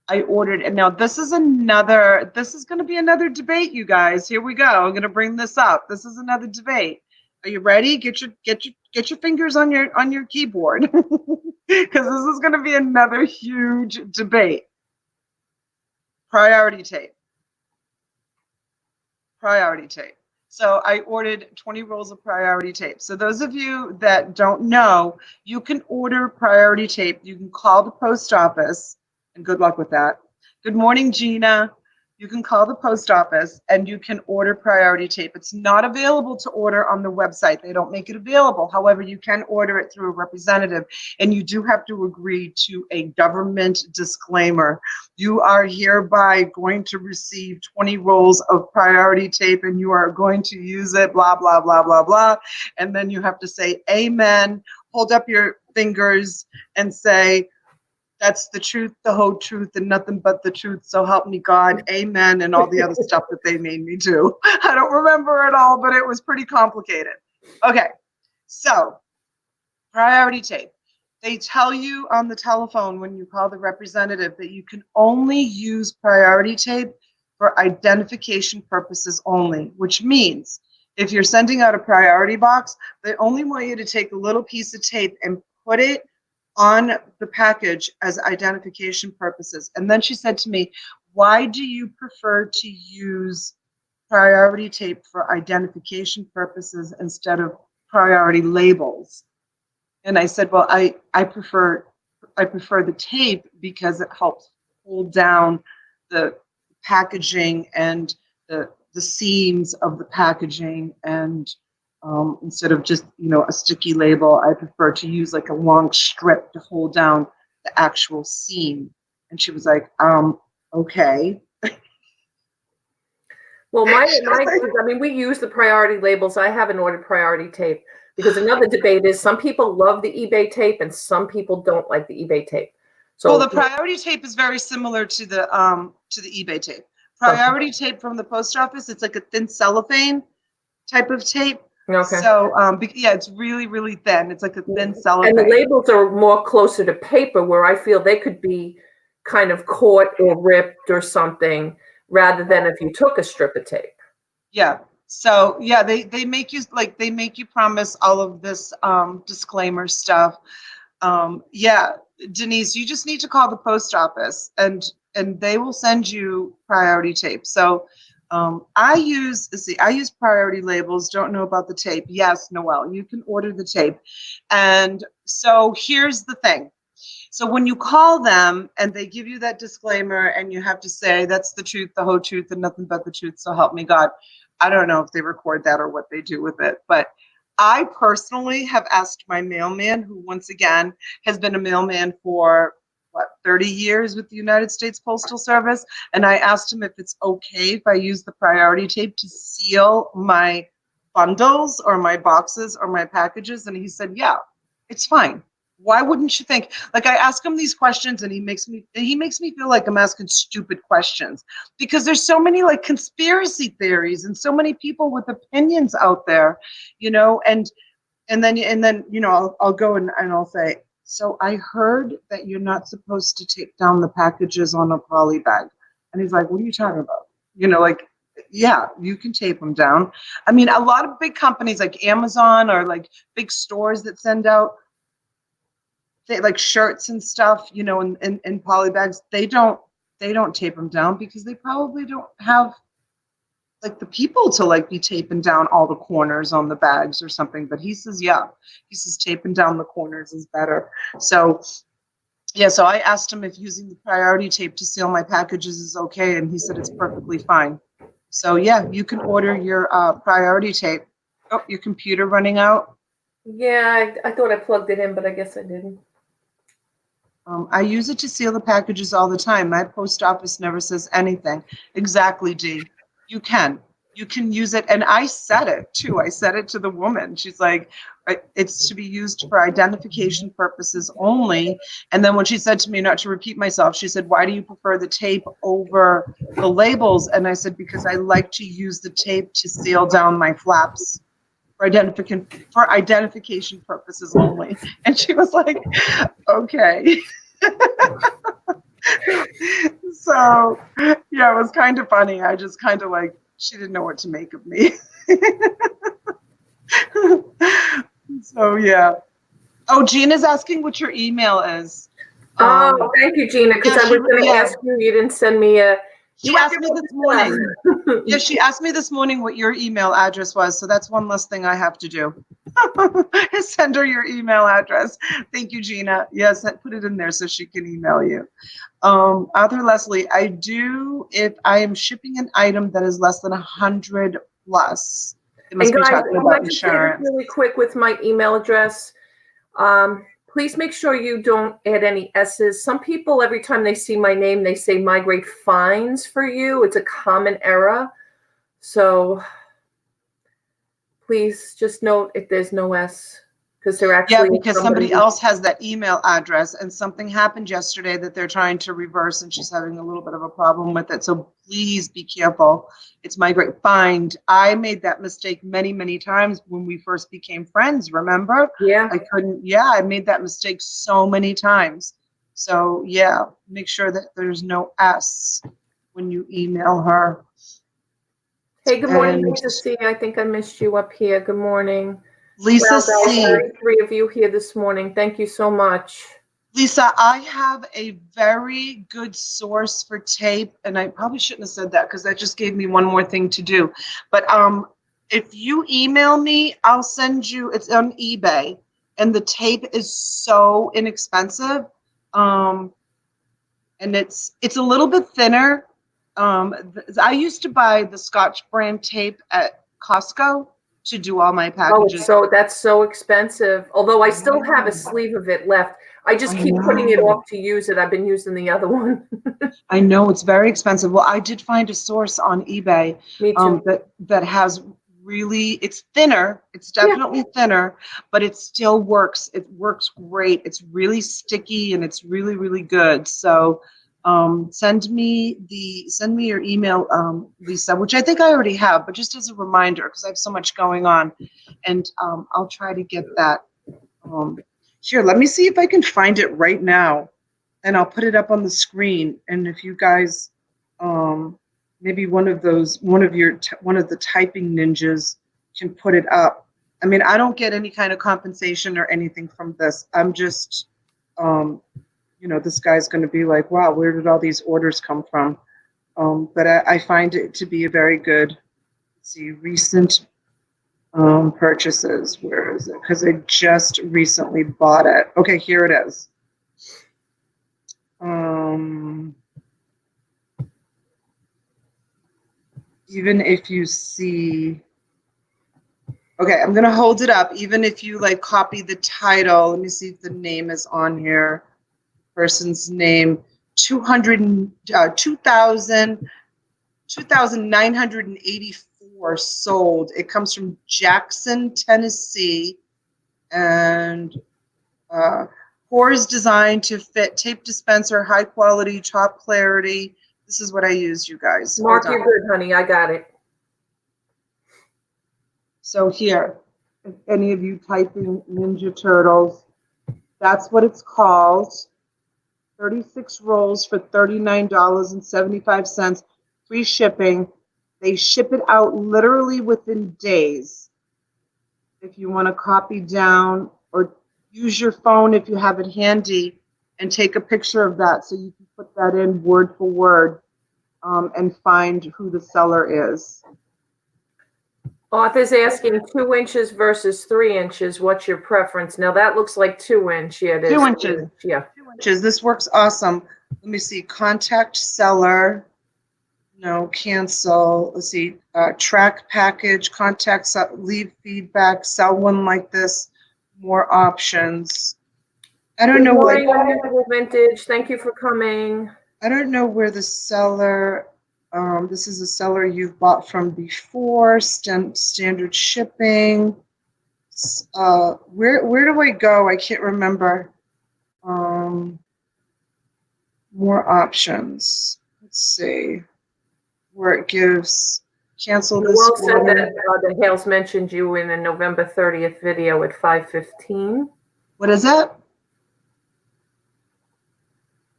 And now this is going to be another debate, you guys. Here we go. I'm going to bring this up. This is another debate. Are you ready? Get your fingers on your keyboard, because this is going to be another huge debate. Priority tape. So I ordered 20 rolls of priority tape. So those of you that don't know, you can order priority tape. You can call the post office, and good luck with that. Good morning, Gina. You can call the post office and you can order priority tape. It's not available to order on the website. They don't make it available. However, you can order it through a representative, and you do have to agree to a government disclaimer. You are hereby going to receive 20 rolls of priority tape and you are going to use it, blah, blah, blah, blah, blah. And then you have to say, amen, hold up your fingers and say, that's the truth, the whole truth, and nothing but the truth. So help me God, amen, and all the other stuff that they made me do. I don't remember it all, but it was pretty complicated. Okay, so priority tape. They tell you on the telephone when you call the representative that you can only use priority tape for identification purposes only, which means if you're sending out a priority box, they only want you to take a little piece of tape and put it on the package as identification purposes. And then she said to me, why do you prefer to use priority tape for identification purposes instead of priority labels? And I said, well, I prefer the tape because it helps hold down the packaging and the seams of the packaging, and instead of just a sticky label, I prefer to use like a long strip to hold down the actual seam. And she was like, okay. Well, we use the priority labels. I haven't ordered priority tape because another debate is some people love the eBay tape and some people don't like the eBay tape. So, well, the priority tape is very similar to the eBay tape. Priority tape from the post office, it's like a thin cellophane type of tape. Okay. So, yeah, it's really, really thin. It's like a thin cellophane. And the labels are more closer to paper, where I feel they could be kind of caught or ripped or something, rather than if you took a strip of tape. Yeah. So, yeah, they make you promise all of this disclaimer stuff. Yeah, Denise, you just need to call the post office and they will send you priority tape. So, I use priority labels. Don't know about the tape. Yes, Noelle, you can order the tape. And so here's the thing. So when you call them and they give you that disclaimer and you have to say, that's the truth, the whole truth, and nothing but the truth, so help me God. I don't know if they record that or what they do with it, but I personally have asked my mailman, who once again has been a mailman for, 30 years with the United States Postal Service. And I asked him if it's okay if I use the priority tape to seal my bundles or my boxes or my packages. And he said, yeah, it's fine. Why wouldn't you think? Like, I ask him these questions and he makes me feel like I'm asking stupid questions, because there's so many like conspiracy theories and so many people with opinions out there, you know, and then you know, I'll go and I'll say, so I heard that you're not supposed to take down the packages on a poly bag. And he's like, what are you talking about? You know, like, yeah, you can tape them down. I mean, a lot of big companies like Amazon or like big stores that send out like shirts and stuff, you know, in poly bags, they don't tape them down because they probably don't have like the people to like be taping down all the corners on the bags or something. But he says, yeah, he says taping down the corners is better. So yeah, so I asked him if using the priority tape to seal my packages is okay, and he said it's perfectly fine. So yeah, you can order your priority tape. Oh, your computer running out? Yeah, I thought I plugged it in, but I guess I didn't. I use it to seal the packages all the time. My post office never says anything. Exactly, Dee. You can. You can use it. And I said it too. I said it to the woman. She's like, it's to be used for identification purposes only. And then when she said to me, not to repeat myself, she said, why do you prefer the tape over the labels? And I said, because I like to use the tape to seal down my flaps. For identification purposes only. And she was like, okay. So yeah, it was kind of funny. I just kind of like, she didn't know what to make of me. So yeah. Oh, Gina's asking what your email is. Oh, thank you, Gina, because I was going to ask you. You didn't send me a. She asked me this morning. Yeah, she asked me this morning what your email address was. So that's one less thing I have to do. Send her your email address. Thank you, Gina. Yes, put it in there so she can email you. Arthur Leslie, I do if I am shipping an item that is less than 100 plus. It must be talking about insurance. Really quick with my email address. Please make sure you don't add any S's. Some people, every time they see my name, they say migrate fines for you. It's a common error. So please just note if there's no S, because they're actually. Yeah, because somebody else has that email address and something happened yesterday that they're trying to reverse and she's having a little bit of a problem with it. So please be careful. It's migrate find. I made that mistake many, many times when we first became friends, remember? Yeah. I made that mistake so many times. So yeah, make sure that there's no S when you email her. Hey, good morning, Lisa C. I think I missed you up here. Good morning. Lisa C. 3 of you here this morning. Thank you so much. Lisa, I have a very good source for tape, and I probably shouldn't have said that because that just gave me one more thing to do. But if you email me, I'll send you, it's on eBay, and the tape is so inexpensive. And it's a little bit thinner. I used to buy the Scotch brand tape at Costco to do all my packages. Oh, so that's so expensive. Although I still have a sleeve of it left. I just keep putting it off to use it. I've been using the other one. I know it's very expensive. Well, I did find a source on eBay that has really, it's thinner. It's definitely thinner, but it still works. It works great. It's really sticky and it's really, really good. So send me your email, Lisa, which I think I already have, but just as a reminder, because I have so much going on, and I'll try to get that. Sure, let me see if I can find it right now, and I'll put it up on the screen. And if you guys, maybe one of the typing ninjas can put it up. I mean, I don't get any kind of compensation or anything from this. I'm just, this guy's going to be like, wow, where did all these orders come from? But I find it to be a very good, let's see, recent purchases. Where is it? Because I just recently bought it. Okay, here it is. Even if you see, okay, I'm going to hold it up. Even if you like copy the title, let me see if the name is on here. person's name. 2,984 sold. It comes from Jackson, Tennessee, and pores designed to fit tape dispenser, high quality, top clarity. This is what I use, you guys. Mark, you're good, honey. I got it. So here, if any of you type in Ninja Turtles, that's what it's called. 36 rolls for $39.75, free shipping. They ship it out literally within days. If you want to copy down or use your phone if you have it handy and take a picture of that so you can put that in word for word and find who the seller is. Arthur's asking 2 inches versus 3 inches. What's your preference? Now that looks like 2 inch. Yeah, it is. 2 inches. Yeah. 2 inches. This works awesome. Let me see. Contact seller. No, cancel. Let's see. Track package. Contact. Leave feedback. Sell one like this. More options. I don't know what. Vintage. Thank you for coming. I don't know where the seller. This is a seller you've bought from before. Standard shipping. Where do I go? I can't remember. More options. Let's see. Where it gives cancel this Well said order. that Hales mentioned you in a November 30th video at 5:15. What is that?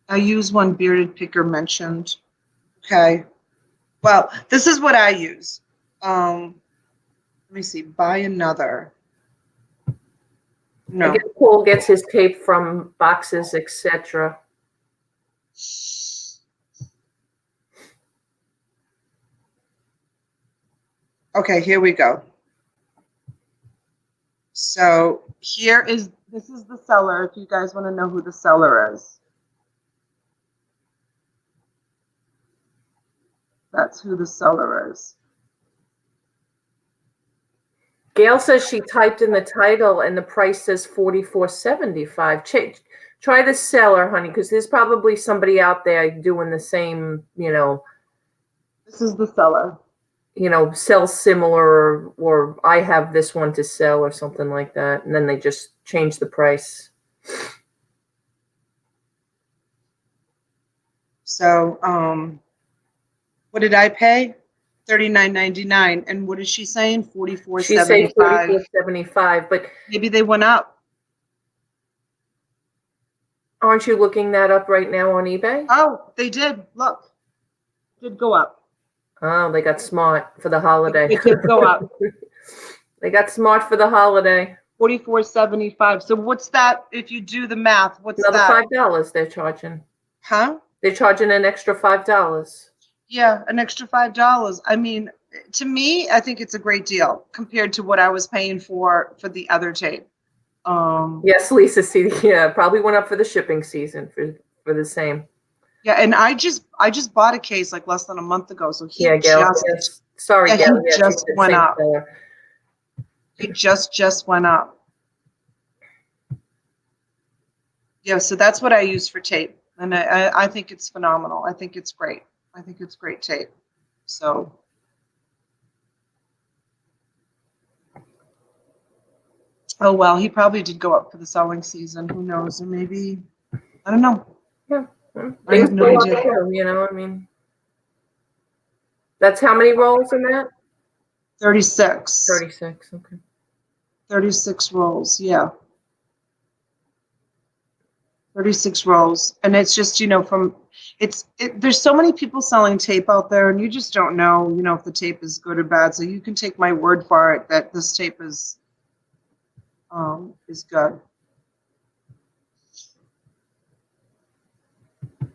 I use one bearded picker mentioned. Okay. Well, this is what I use. Let me see. Buy another. No. I guess Paul gets his tape from boxes, etc. Okay, here we go. So this is the seller, if you guys want to know who the seller is. That's who the seller is. Gail says she typed in the title and the price says $44.75. Try the seller, honey, because there's probably somebody out there doing the same, This is the seller. Sell similar, or I have this one to sell or something like that. And then they just change the price. So, what did I pay? $39.99. And what is she saying? $44.75. She's saying $44.75, but maybe they went up. Aren't you looking that up right now on eBay? Oh, they did. Look, it did go up. Oh, they got smart for the holiday. It did go up. They got smart for the holiday. $44.75. So what's that? If you do the math, what's Another that? $5 they're charging. Huh? They're charging an extra $5. Yeah, an extra $5. I mean, to me, I think it's a great deal compared to what I was paying for the other tape. Yes, Lisa. See, yeah, probably went up for the shipping season for the same. Yeah, and I just bought a case like less than a month ago. So he Gail. Sorry, yeah, Gail. he just went up. It just went up. Yeah, so that's what I use for tape, and I think it's phenomenal. I think it's great. I think it's great tape. So. Oh, well, he probably did go up for the selling season. Who knows? Or maybe, I don't know. Yeah. I have no idea. I mean, that's how many rolls in that? 36. 36, okay. 36 rolls, yeah. 36 rolls. And it's just, there's so many people selling tape out there, and you just don't know, if the tape is good or bad. So you can take my word for it that this tape is good.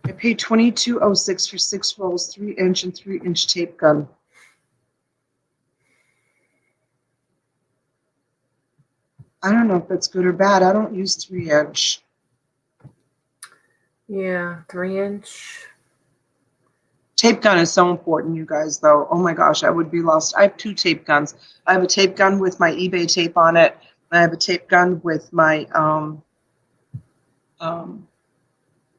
I paid $22.06 for 6 rolls, 3-inch and 3-inch tape gun. I don't know if that's good or bad. I don't use 3-inch. Yeah, 3-inch. Tape gun is so important, you guys, though. Oh my gosh, I would be lost. I have 2 tape guns. I have a tape gun with my eBay tape on it. And I have a tape gun with my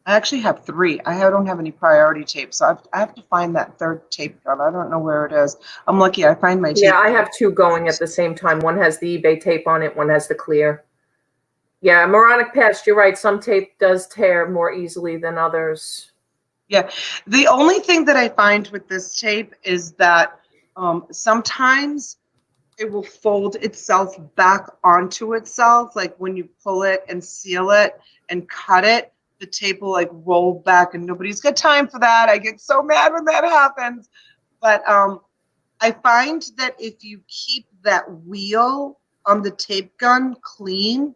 I actually have 3. Don't have any priority tape, so I have to find that 3rd tape gun. I don't know where it is. I'm lucky I find my tape. Yeah, I have 2 going at the same time. One has the eBay tape on it, one has the clear. Yeah, moronic pest, you're right. Some tape does tear more easily than others. Yeah. The only thing that I find with this tape is that sometimes it will fold itself back onto itself. Like when you pull it and seal it and cut it, the tape will like roll back, and nobody's got time for that. I get so mad when that happens. But I find that if you keep that wheel on the tape gun clean,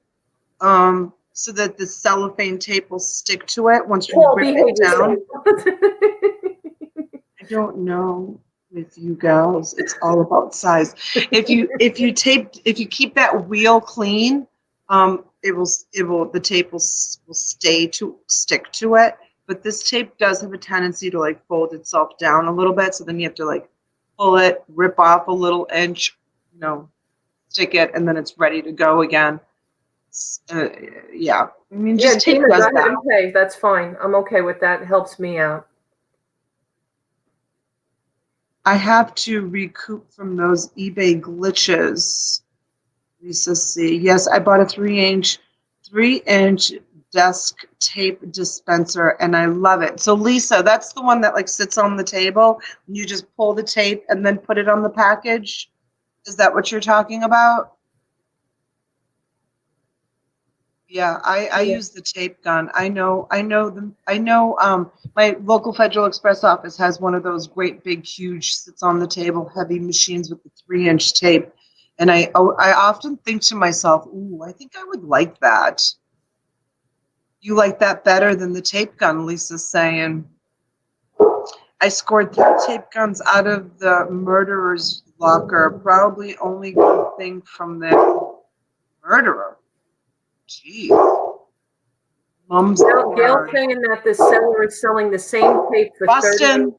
so that the cellophane tape will stick to it once you Paul, rip behave it down. yourself. I don't know with you girls. It's all about size. If you keep that wheel clean, the tape will stick to it. But this tape does have a tendency to like fold itself down a little bit. So then you have to like pull it, rip off a little inch, stick it, and then it's ready to go again. Yeah, I mean, Yeah, just tape Gina, does go ahead that. and pay. That's fine. I'm okay with that. It helps me out. I have to recoup from those eBay glitches. Lisa C. Yes, I bought a 3-inch desk tape dispenser, and I love it. So Lisa, that's the one that like sits on the table. You just pull the tape and then put it on the package. Is that what you're talking about? Yeah, I Yeah. use the tape gun. My local Federal Express office has one of those great big huge sits on the table heavy machines with the 3-inch tape. And I often think to myself, ooh, I think I would like that. You like that better than the tape gun, Lisa's saying. I scored 3 tape guns out of the murderer's locker. Probably only good thing from the murderer. Jeez. Mom's Gail word. saying that the seller is selling the same tape for 30.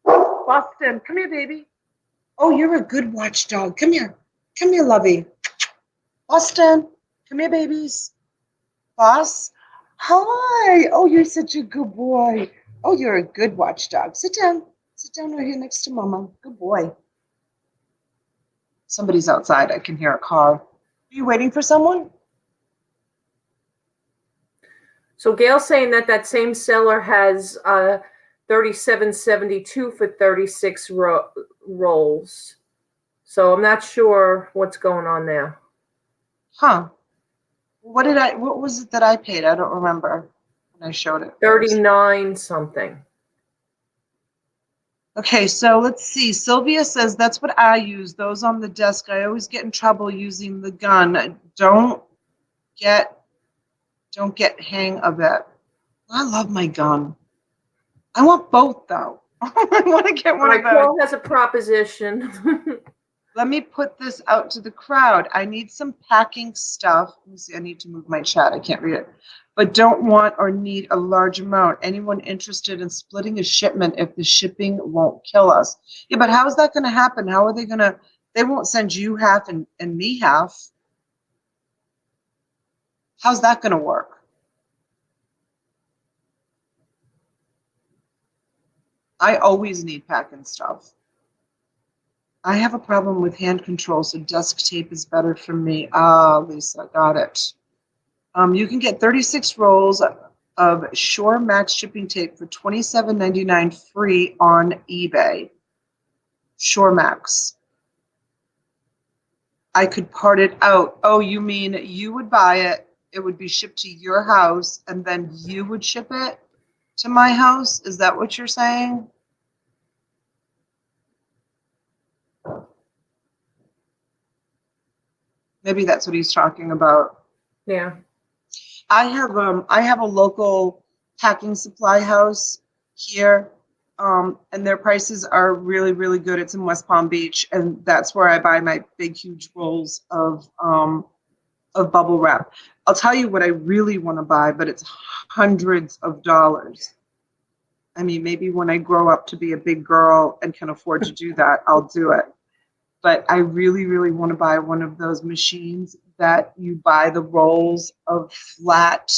Boston, come here, baby. Oh, you're a good watchdog. Come here. Come here, lovey. Boston, come here, babies. Boss, hi. Oh, you're such a good boy. Oh, you're a good watchdog. Sit down. Sit down right here next to Mama. Good boy. Somebody's outside. I can hear a car. Are you waiting for someone? So Gail's saying that same seller has 37.72 for 36 rolls. So I'm not sure what's going on there. Huh. What was it that I paid? I don't remember when I showed it. 39 something. Okay, so let's see. Sylvia says that's what I use. Those on the desk. I always get in trouble using the gun. Don't get hang of it. I love my gun. I want both though. I want to get All one right, of those. Paul has a proposition. Let me put this out to the crowd. I need some packing stuff. Let me see. I need to move my chat. I can't read it. But don't want or need a large amount. Anyone interested in splitting a shipment if the shipping won't kill us? Yeah, but how is that going to happen? How are they going to? They won't send you half and me half. How's that going to work? I always need packing stuff. I have a problem with hand control, so desk tape is better for me. Ah, Lisa, got it. You can get 36 rolls of Shore Max shipping tape for $27.99 free on eBay. Shore Max. I could part it out. Oh, you mean you would buy it, it would be shipped to your house, and then you would ship it to my house? Is that what you're saying? Maybe that's what he's talking about. Yeah. I have a local packing supply house here, and their prices are really, really good. It's in West Palm Beach, and that's where I buy my big, huge rolls of bubble wrap. I'll tell you what I really want to buy, but it's hundreds of dollars. I mean, maybe when I grow up to be a big girl and can afford to do that, I'll do it. But I really, really want to buy one of those machines that you buy the rolls of flat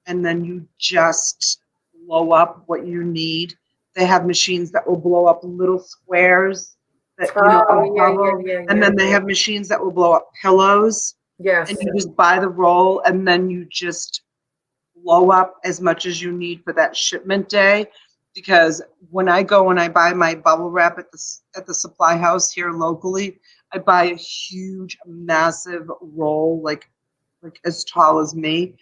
and then you just blow up what you need. They have machines that will blow up little squares that, you know, Oh, a yeah, bubble. yeah, yeah, And yeah. then they have machines that will blow up pillows, Yes. and you just buy the roll, and then you just blow up as much as you need for that shipment day. Because when I go and I buy my bubble wrap at the supply house here locally, I buy a huge, massive roll, like as tall as me,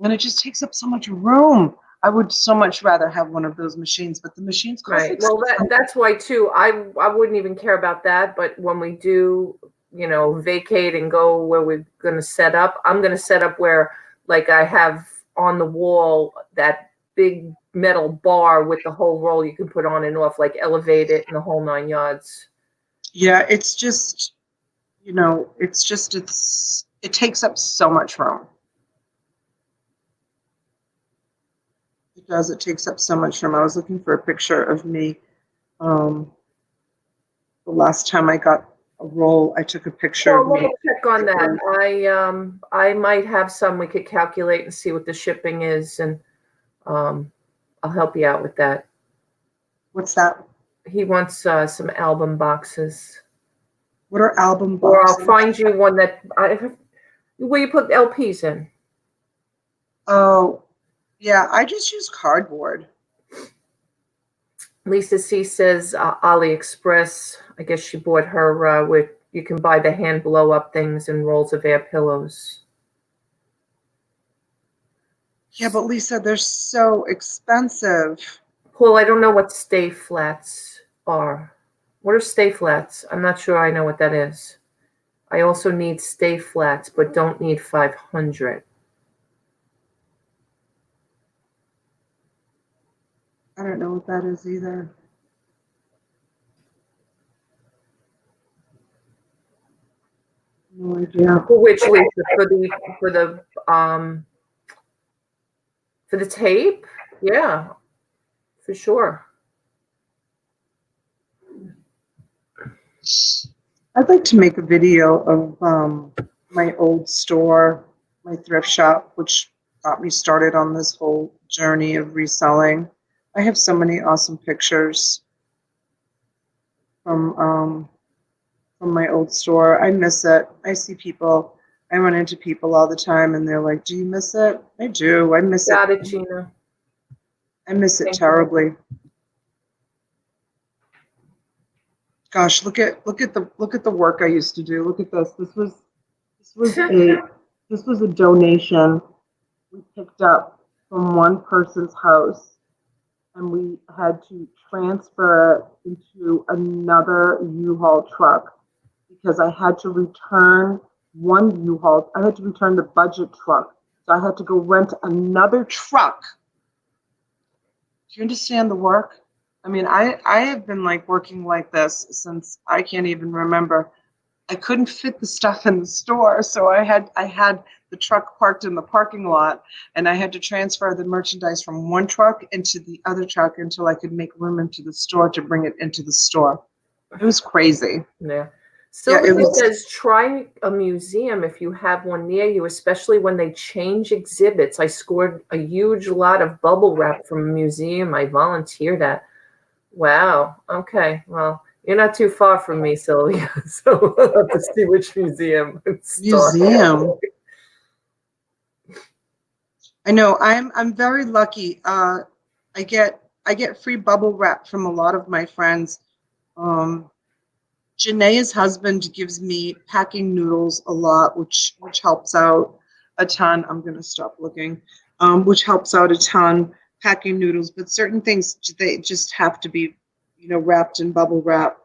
and it just takes up so much room. I would so much rather have one of those machines, but the machines cost Right. like Well, that's why too. I wouldn't even care about that. But when we do, vacate and go where we're going to set up, I'm going to set up where, like, I have on the wall that big metal bar with the whole roll you can put on and off, like elevate it and the whole 9 yards. Yeah, it's just, it takes up so much room. It does. It takes up so much room. I was looking for a picture of me. The last time I got a roll, I took a picture Well, of me. we'll check on that. I might have some we could calculate and see what the shipping is, and I'll help you out with that. What's that? He wants some album boxes. What are album Or boxes? I'll find you one where you put LPs in. Oh, yeah. I just use cardboard. Lisa C says AliExpress. I guess she bought her where you can buy the hand blow up things and rolls of air pillows. Yeah, but Lisa, they're so expensive. Paul, I don't know what stay flats are. What are stay flats? I'm not sure I know what that is. I also need stay flats, but don't need 500. I don't know what that is either. No idea. For which, Lisa? For the tape? Yeah, for sure. I'd like to make a video of my old store, my thrift shop, which got me started on this whole journey of reselling. I have so many awesome pictures from my old store. I miss it. I see people. I run into people all the time, and they're like, "Do you miss it?" I do. I miss it. Got it, Gina. I miss it Thank you. terribly. Gosh, look at the work I used to do. Look at this. This was a donation we picked up from one person's house, and we had to transfer it into another U-Haul truck because I had to return one U-Haul. I had to return the budget truck, so I had to go rent another truck. Do you understand the work? I mean, I have been like working like this since I can't even remember. I couldn't fit the stuff in the store, so I had the truck parked in the parking lot, and I had to transfer the merchandise from one truck into the other truck until I could make room into the store to bring it into the store. It was crazy. Yeah. Yeah, Sylvia says try a museum if you have one near you, especially when they change exhibits. I scored a huge lot of bubble wrap from a museum. I volunteered at. Wow. Okay. Well, you're not too far from me, Sylvia. So we'll have to see which museum. Museum. I know. I'm very lucky. I get free bubble wrap from a lot of my friends. Janae's husband gives me packing noodles a lot, which helps out a ton. I'm gonna stop looking. Which helps out a ton. Packing noodles, but certain things they just have to be, wrapped in bubble wrap.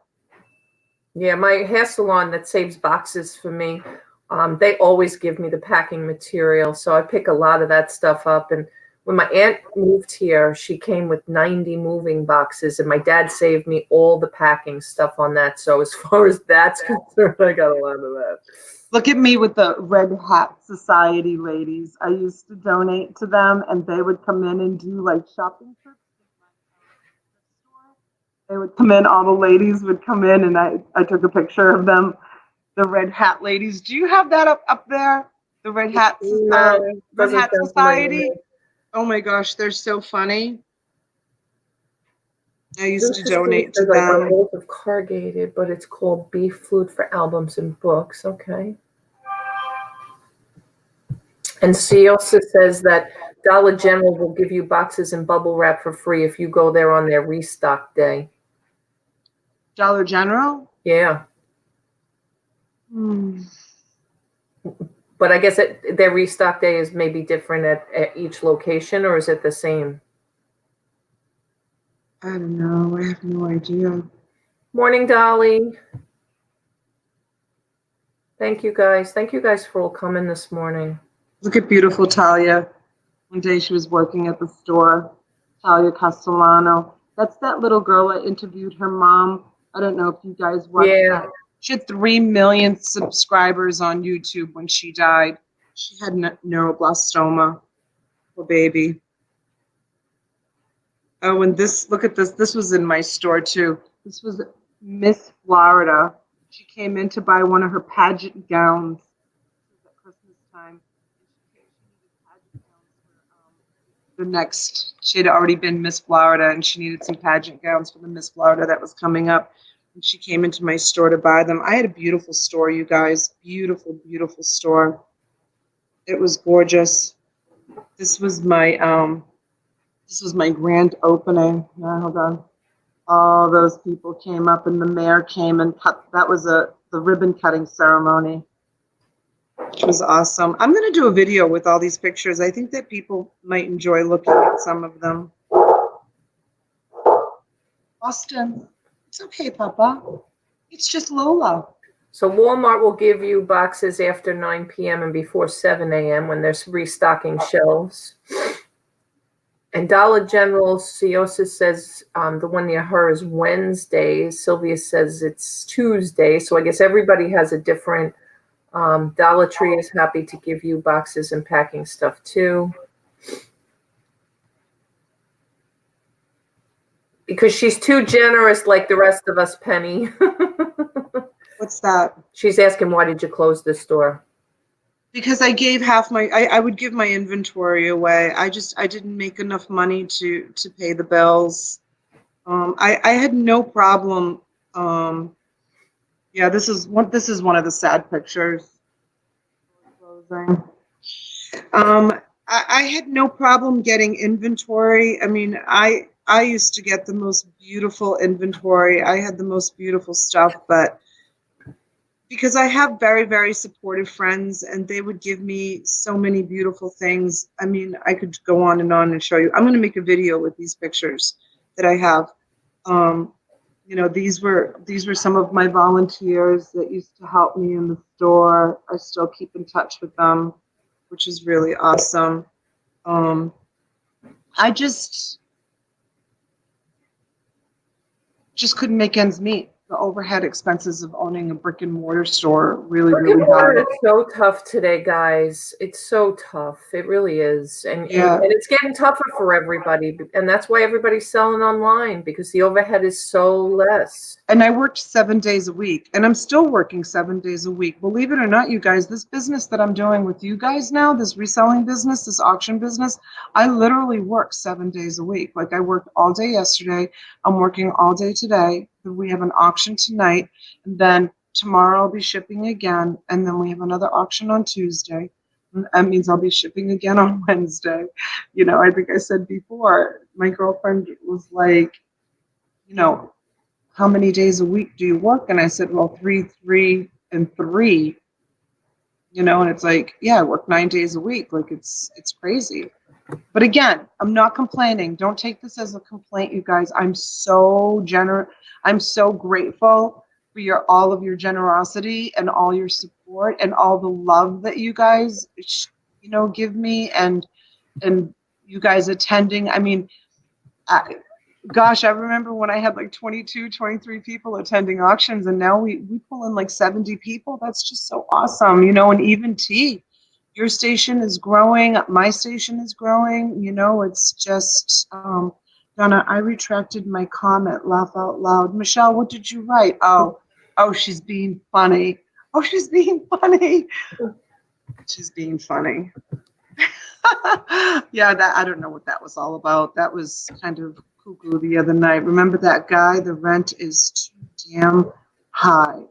Yeah, my hair salon that saves boxes for me, they always give me the packing material, so I pick a lot of that stuff up. And when my aunt moved here, she came with 90 moving boxes, and my dad saved me all the packing stuff on that. So as far as that's concerned, I got a lot of that. Look at me with the Red Hat Society ladies. I used to donate to them, and they would come in and do like shopping trips. They would come in, all the ladies would come in, and I took a picture of them, the Red Hat ladies. Do you have that up there? The Red Hat No, Red Hat Society? Oh my gosh, they're so funny. I used to Lucius Steve donate to says like our them. goals of corrugated, but it's called Beef Flute for albums and books. Okay. And Siosa says that Dollar General will give you boxes and bubble wrap for free if you go there on their restock day. Dollar General? Yeah. Hmm. But I guess their restock day is maybe different at each location, or is it the same? I don't know. I have no idea. Morning, Dolly. Thank you guys. Thank you guys for all coming this morning. Look at beautiful Talia. One day she was working at the store. Talia Castellano. That's that little girl that interviewed her mom. I don't know if you guys watched Yeah. that. She had 3 million subscribers on YouTube when she died. She had neuroblastoma. Poor baby. Oh, and this, look at this. This was in my store too. This was Miss Florida. She came in to buy one of her pageant gowns. This was at Christmas time. And she needed pageant gowns for the next, she had already been Miss Florida and she needed some pageant gowns for the Miss Florida that was coming up. And she came into my store to buy them. I had a beautiful store, you guys. Beautiful, beautiful store. It was gorgeous. This was my grand opening. Yeah, hold on. All those people came up and the mayor came and cut. That was the ribbon cutting ceremony, which was awesome. I'm going to do a video with all these pictures. I think that people might enjoy looking at some of them. Austin, it's okay, Papa. It's just Lola. So Walmart will give you boxes after 9 p.m. and before 7 a.m. when they're restocking shelves. And Dollar General, Siosa says the one near her is Wednesdays. Sylvia says it's Tuesday. So I guess everybody has a different. Dollar Tree is happy to give you boxes and packing stuff too. Because she's too generous like the rest of us, Penny. What's that? She's asking, why did you close the store? Because I gave half my, I would give my inventory away. I didn't make enough money to pay the bills. I had no problem. Yeah, this is one of the sad pictures. Closing. I had no problem getting inventory. I mean, I used to get the most beautiful inventory. I had the most beautiful stuff, but because I have very, very supportive friends and they would give me so many beautiful things. I mean, I could go on and show you. I'm going to make a video with these pictures that I have. You know, these were some of my volunteers that used to help me in the store. I still keep in touch with them, which is really awesome. I just couldn't make ends meet. The overhead expenses of owning a brick and mortar store really, really high. It's so tough today, guys. It's so tough. It really is. And it's getting tougher for everybody. And that's why everybody's selling online, because the overhead is so less. And I worked 7 days a week, and I'm still working 7 days a week. Believe it or not, you guys, this business that I'm doing with you guys now, this reselling business, this auction business, I literally work 7 days a week. Like I worked all day yesterday. I'm working all day today. We have an auction tonight, and then tomorrow I'll be shipping again, and then we have another auction on Tuesday. That means I'll be shipping again on Wednesday. You know, I think I said before, my girlfriend was like, you know, how many days a week do you work? And I said, well, 3, 3, and 3. You know, and it's like, yeah, I work 9 days a week. Like it's crazy. But again, I'm not complaining. Don't take this as a complaint, you guys. I'm so generous. I'm so grateful for all of your generosity and all your support and all the love that you guys, you know, give me and you guys attending. I mean, gosh, I remember when I had like 22, 23 people attending auctions, and now we pull in like 70 people. That's just so awesome, you know. And even your station is growing, my station is growing, you know. It's just Donna, I retracted my comment, laugh out loud. Michelle, what did you write? Oh, she's being funny. Oh, she's being funny. She's being funny. Yeah, that I don't know what that was all about. That was kind of cuckoo the other night. Remember that guy? The rent is too damn high.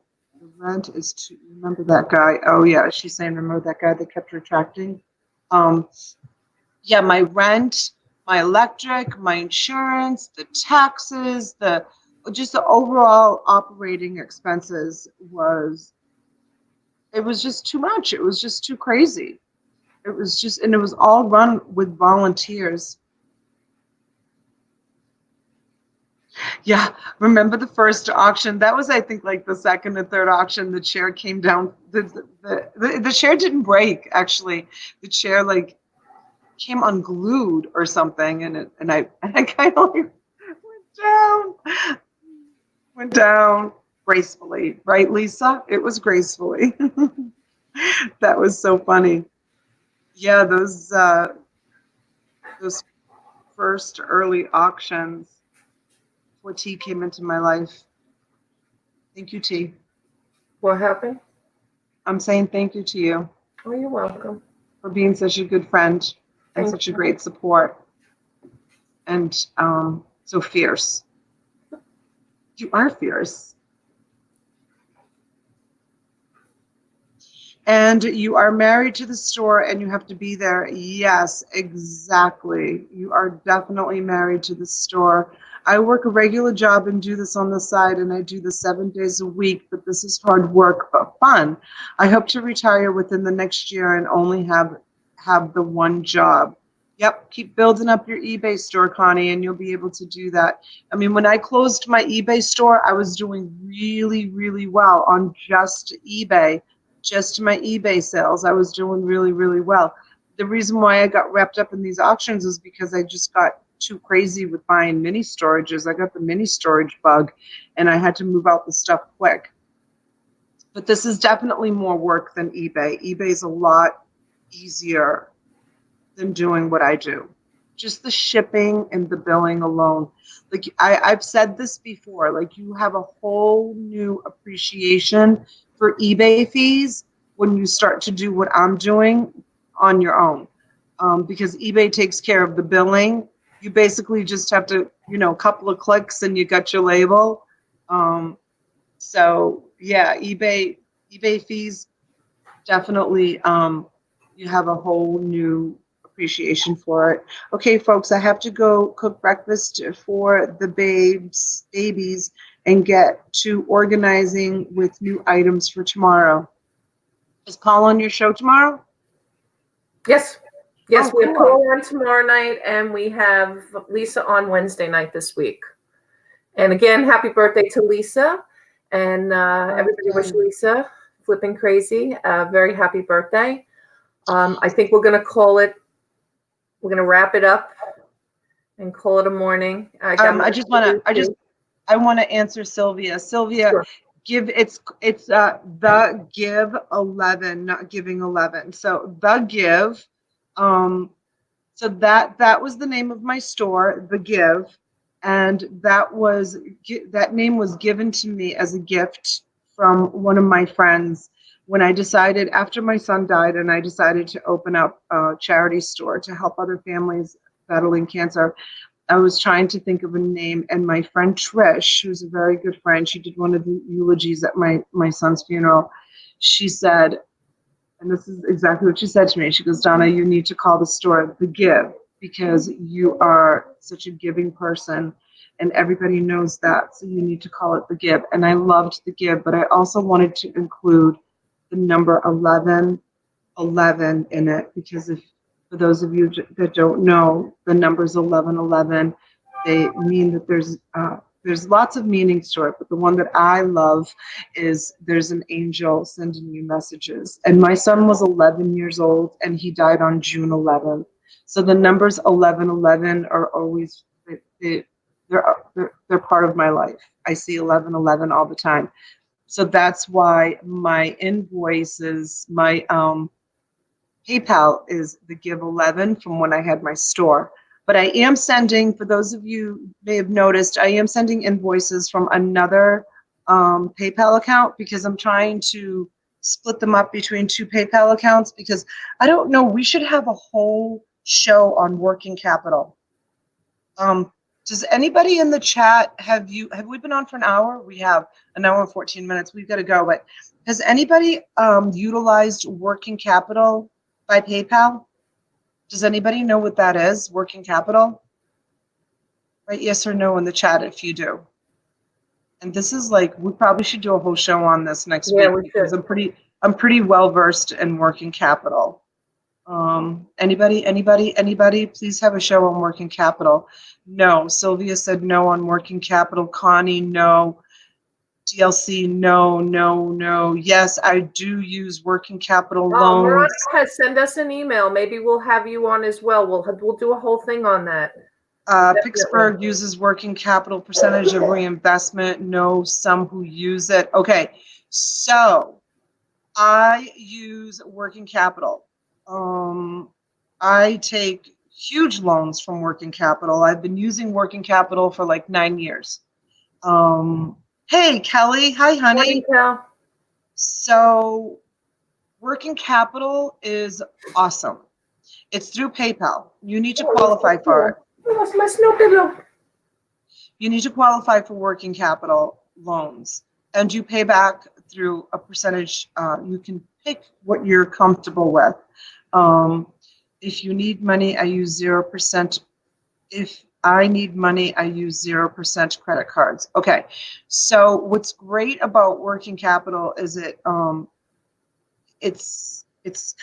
The rent is too. Remember that guy? Oh yeah, she's saying remember that guy that kept retracting. Um, yeah, my rent, my electric, my insurance, the taxes, the just the overall operating expenses was it was just too much. It was just too crazy. It was just, and it was all run with volunteers. Yeah, remember the first auction? That was, I think, like the second or third auction. The chair came down. The chair didn't break. Actually, the chair like came unglued or something, and I kind of like went down gracefully, right, Lisa? It was gracefully. That was so funny. Yeah, those first early auctions before T came into my life. Thank you, T. What happened? I'm saying thank you to you Oh, you're welcome. for being such a good friend and Thank such a you. great support and so fierce. You are fierce. And you are married to the store and you have to be there. Yes, exactly. You are definitely married to the store. I work a regular job and do this on the side, and I do this 7 days a week, but this is hard work but fun. I hope to retire within the next year and only have the one job. Yep, keep building up your eBay store, Connie, and you'll be able to do that. I mean, when I closed my eBay store, I was doing really, really well on just eBay. Just my eBay sales, I was doing really, really well. The reason why I got wrapped up in these auctions is because I just got too crazy with buying mini storages. I got the mini storage bug and I had to move out the stuff quick. But this is definitely more work than eBay. eBay is a lot easier than doing what I do. Just the shipping and the billing alone. Like I've said this before, like you have a whole new appreciation for eBay fees when you start to do what I'm doing on your own. Because eBay takes care of the billing. You basically just have to, a couple of clicks and you got your label. So yeah, eBay fees definitely you have a whole new appreciation for it. Okay, folks, I have to go cook breakfast for the babies, and get to organizing with new items for tomorrow. Is Paul on your show tomorrow? Yes. Yes, Oh, we have cool. Paul on tomorrow night, and we have Lisa on Wednesday night this week. And again, happy birthday to Lisa. And everybody wish Lisa, flipping crazy, very happy birthday. I think we're going to call it, we're going to wrap it up and call it a morning. I want to answer Sylvia. Sylvia, Sure. it's the Give 11, not Giving 11. So the Give. So that was the name of my store, The Give, and that name was given to me as a gift from one of my friends when I decided, after my son died, and I decided to open up a charity store to help other families battling cancer. I was trying to think of a name, and my friend Trish, who's a very good friend, she did one of the eulogies at my son's funeral. She said, and this is exactly what she said to me. She goes, Donna, you need to call the store The Give because you are such a giving person and everybody knows that. So you need to call it The Give. And I loved The Give, but I also wanted to include the number 11 in it because for those of you that don't know, the numbers 1111, they mean that there's lots of meanings to it, but the one that I love is there's an angel sending you messages. And my son was 11 years old and he died on June 11th. So the numbers 1111 are always, they're part of my life. I see 1111 all the time. So that's why my invoices, my PayPal is the Give 11 from when I had my store. But I am sending, for those of you may have noticed, I am sending invoices from another PayPal account because I'm trying to split them up between 2 PayPal accounts because I don't know. We should have a whole show on working capital. Does anybody in the chat have we been on for an hour? We have an hour and 14 minutes. We've got to go. But has anybody utilized working capital by PayPal? Does anybody know what that is? Working capital? Right? Yes or no in the chat if you do. And this is like, we probably should do a whole show on this next Yeah, week we because should. I'm pretty well versed in working capital. Anybody, please have a show on working capital. No, Sylvia said no on working capital. Connie, no. DLC, no. Yes, I do use working capital loans. Veronica, send us an email. Maybe we'll have you on as well. We'll do a whole thing on that. Pittsburgh uses working capital percentage of reinvestment. No, some who use it. Okay, so I use working capital. I take huge loans from working capital. I've been using working capital for like 9 years. Hey, Kelly. Hi, honey. Morning, Cal. So working capital is awesome. It's through PayPal. You need to qualify for it. Lost my snow pillow. You need to qualify for working capital loans, and you pay back through a percentage. You can pick what you're comfortable with. If you need money, I use 0%. If I need money, I use 0% credit cards. Okay, so what's great about working capital is it's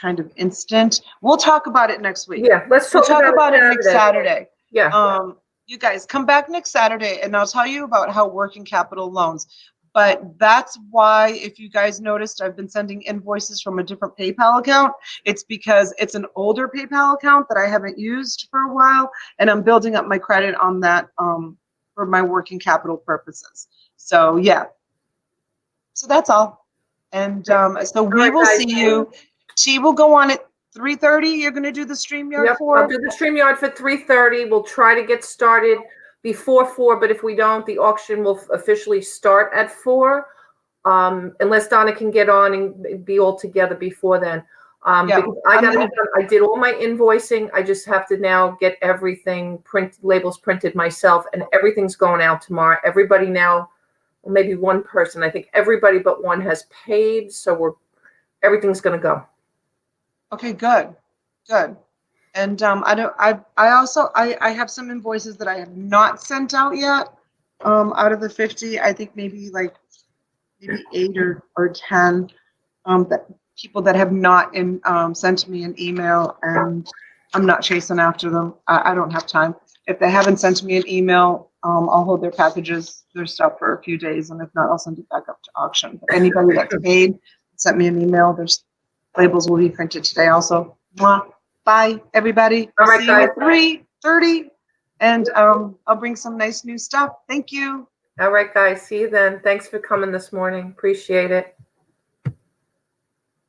kind of instant. We'll talk about it next week. Yeah, let's talk about it next Saturday. Yeah. You guys come back next Saturday and I'll tell you about how working capital loans. But that's why, if you guys noticed, I've been sending invoices from a different PayPal account. It's because it's an older PayPal account that I haven't used for a while, and I'm building up my credit on that for my working capital purposes. So yeah. So that's all. And so we will see you. She will go on at 3:30. You're going to do the StreamYard for? I'll do the StreamYard for 3:30. We'll try to get started before 4, but if we don't, the auction will officially start at 4, unless Donna can get on and be all together before then. Because I did all my invoicing. I just have to now get everything labels printed myself, and everything's going out tomorrow. Everybody now, well, maybe one person, I think everybody but one has paid, so everything's going to go. Okay, good. And I have some invoices that I have not sent out yet. Out of the 50, I think maybe 8 or 10 that people that have not sent me an email, and I'm not chasing after them. I don't have time. If they haven't sent me an email, I'll hold their packages, their stuff for a few days, and if not, I'll send it back up to auction. But anybody that's paid, sent me an email. There's labels will be printed today also. Mwah. Bye, everybody. All right, see you at 3:30, and I'll bring some nice new stuff. Thank you. All right, guys. See you then. Thanks for coming this morning. Appreciate it.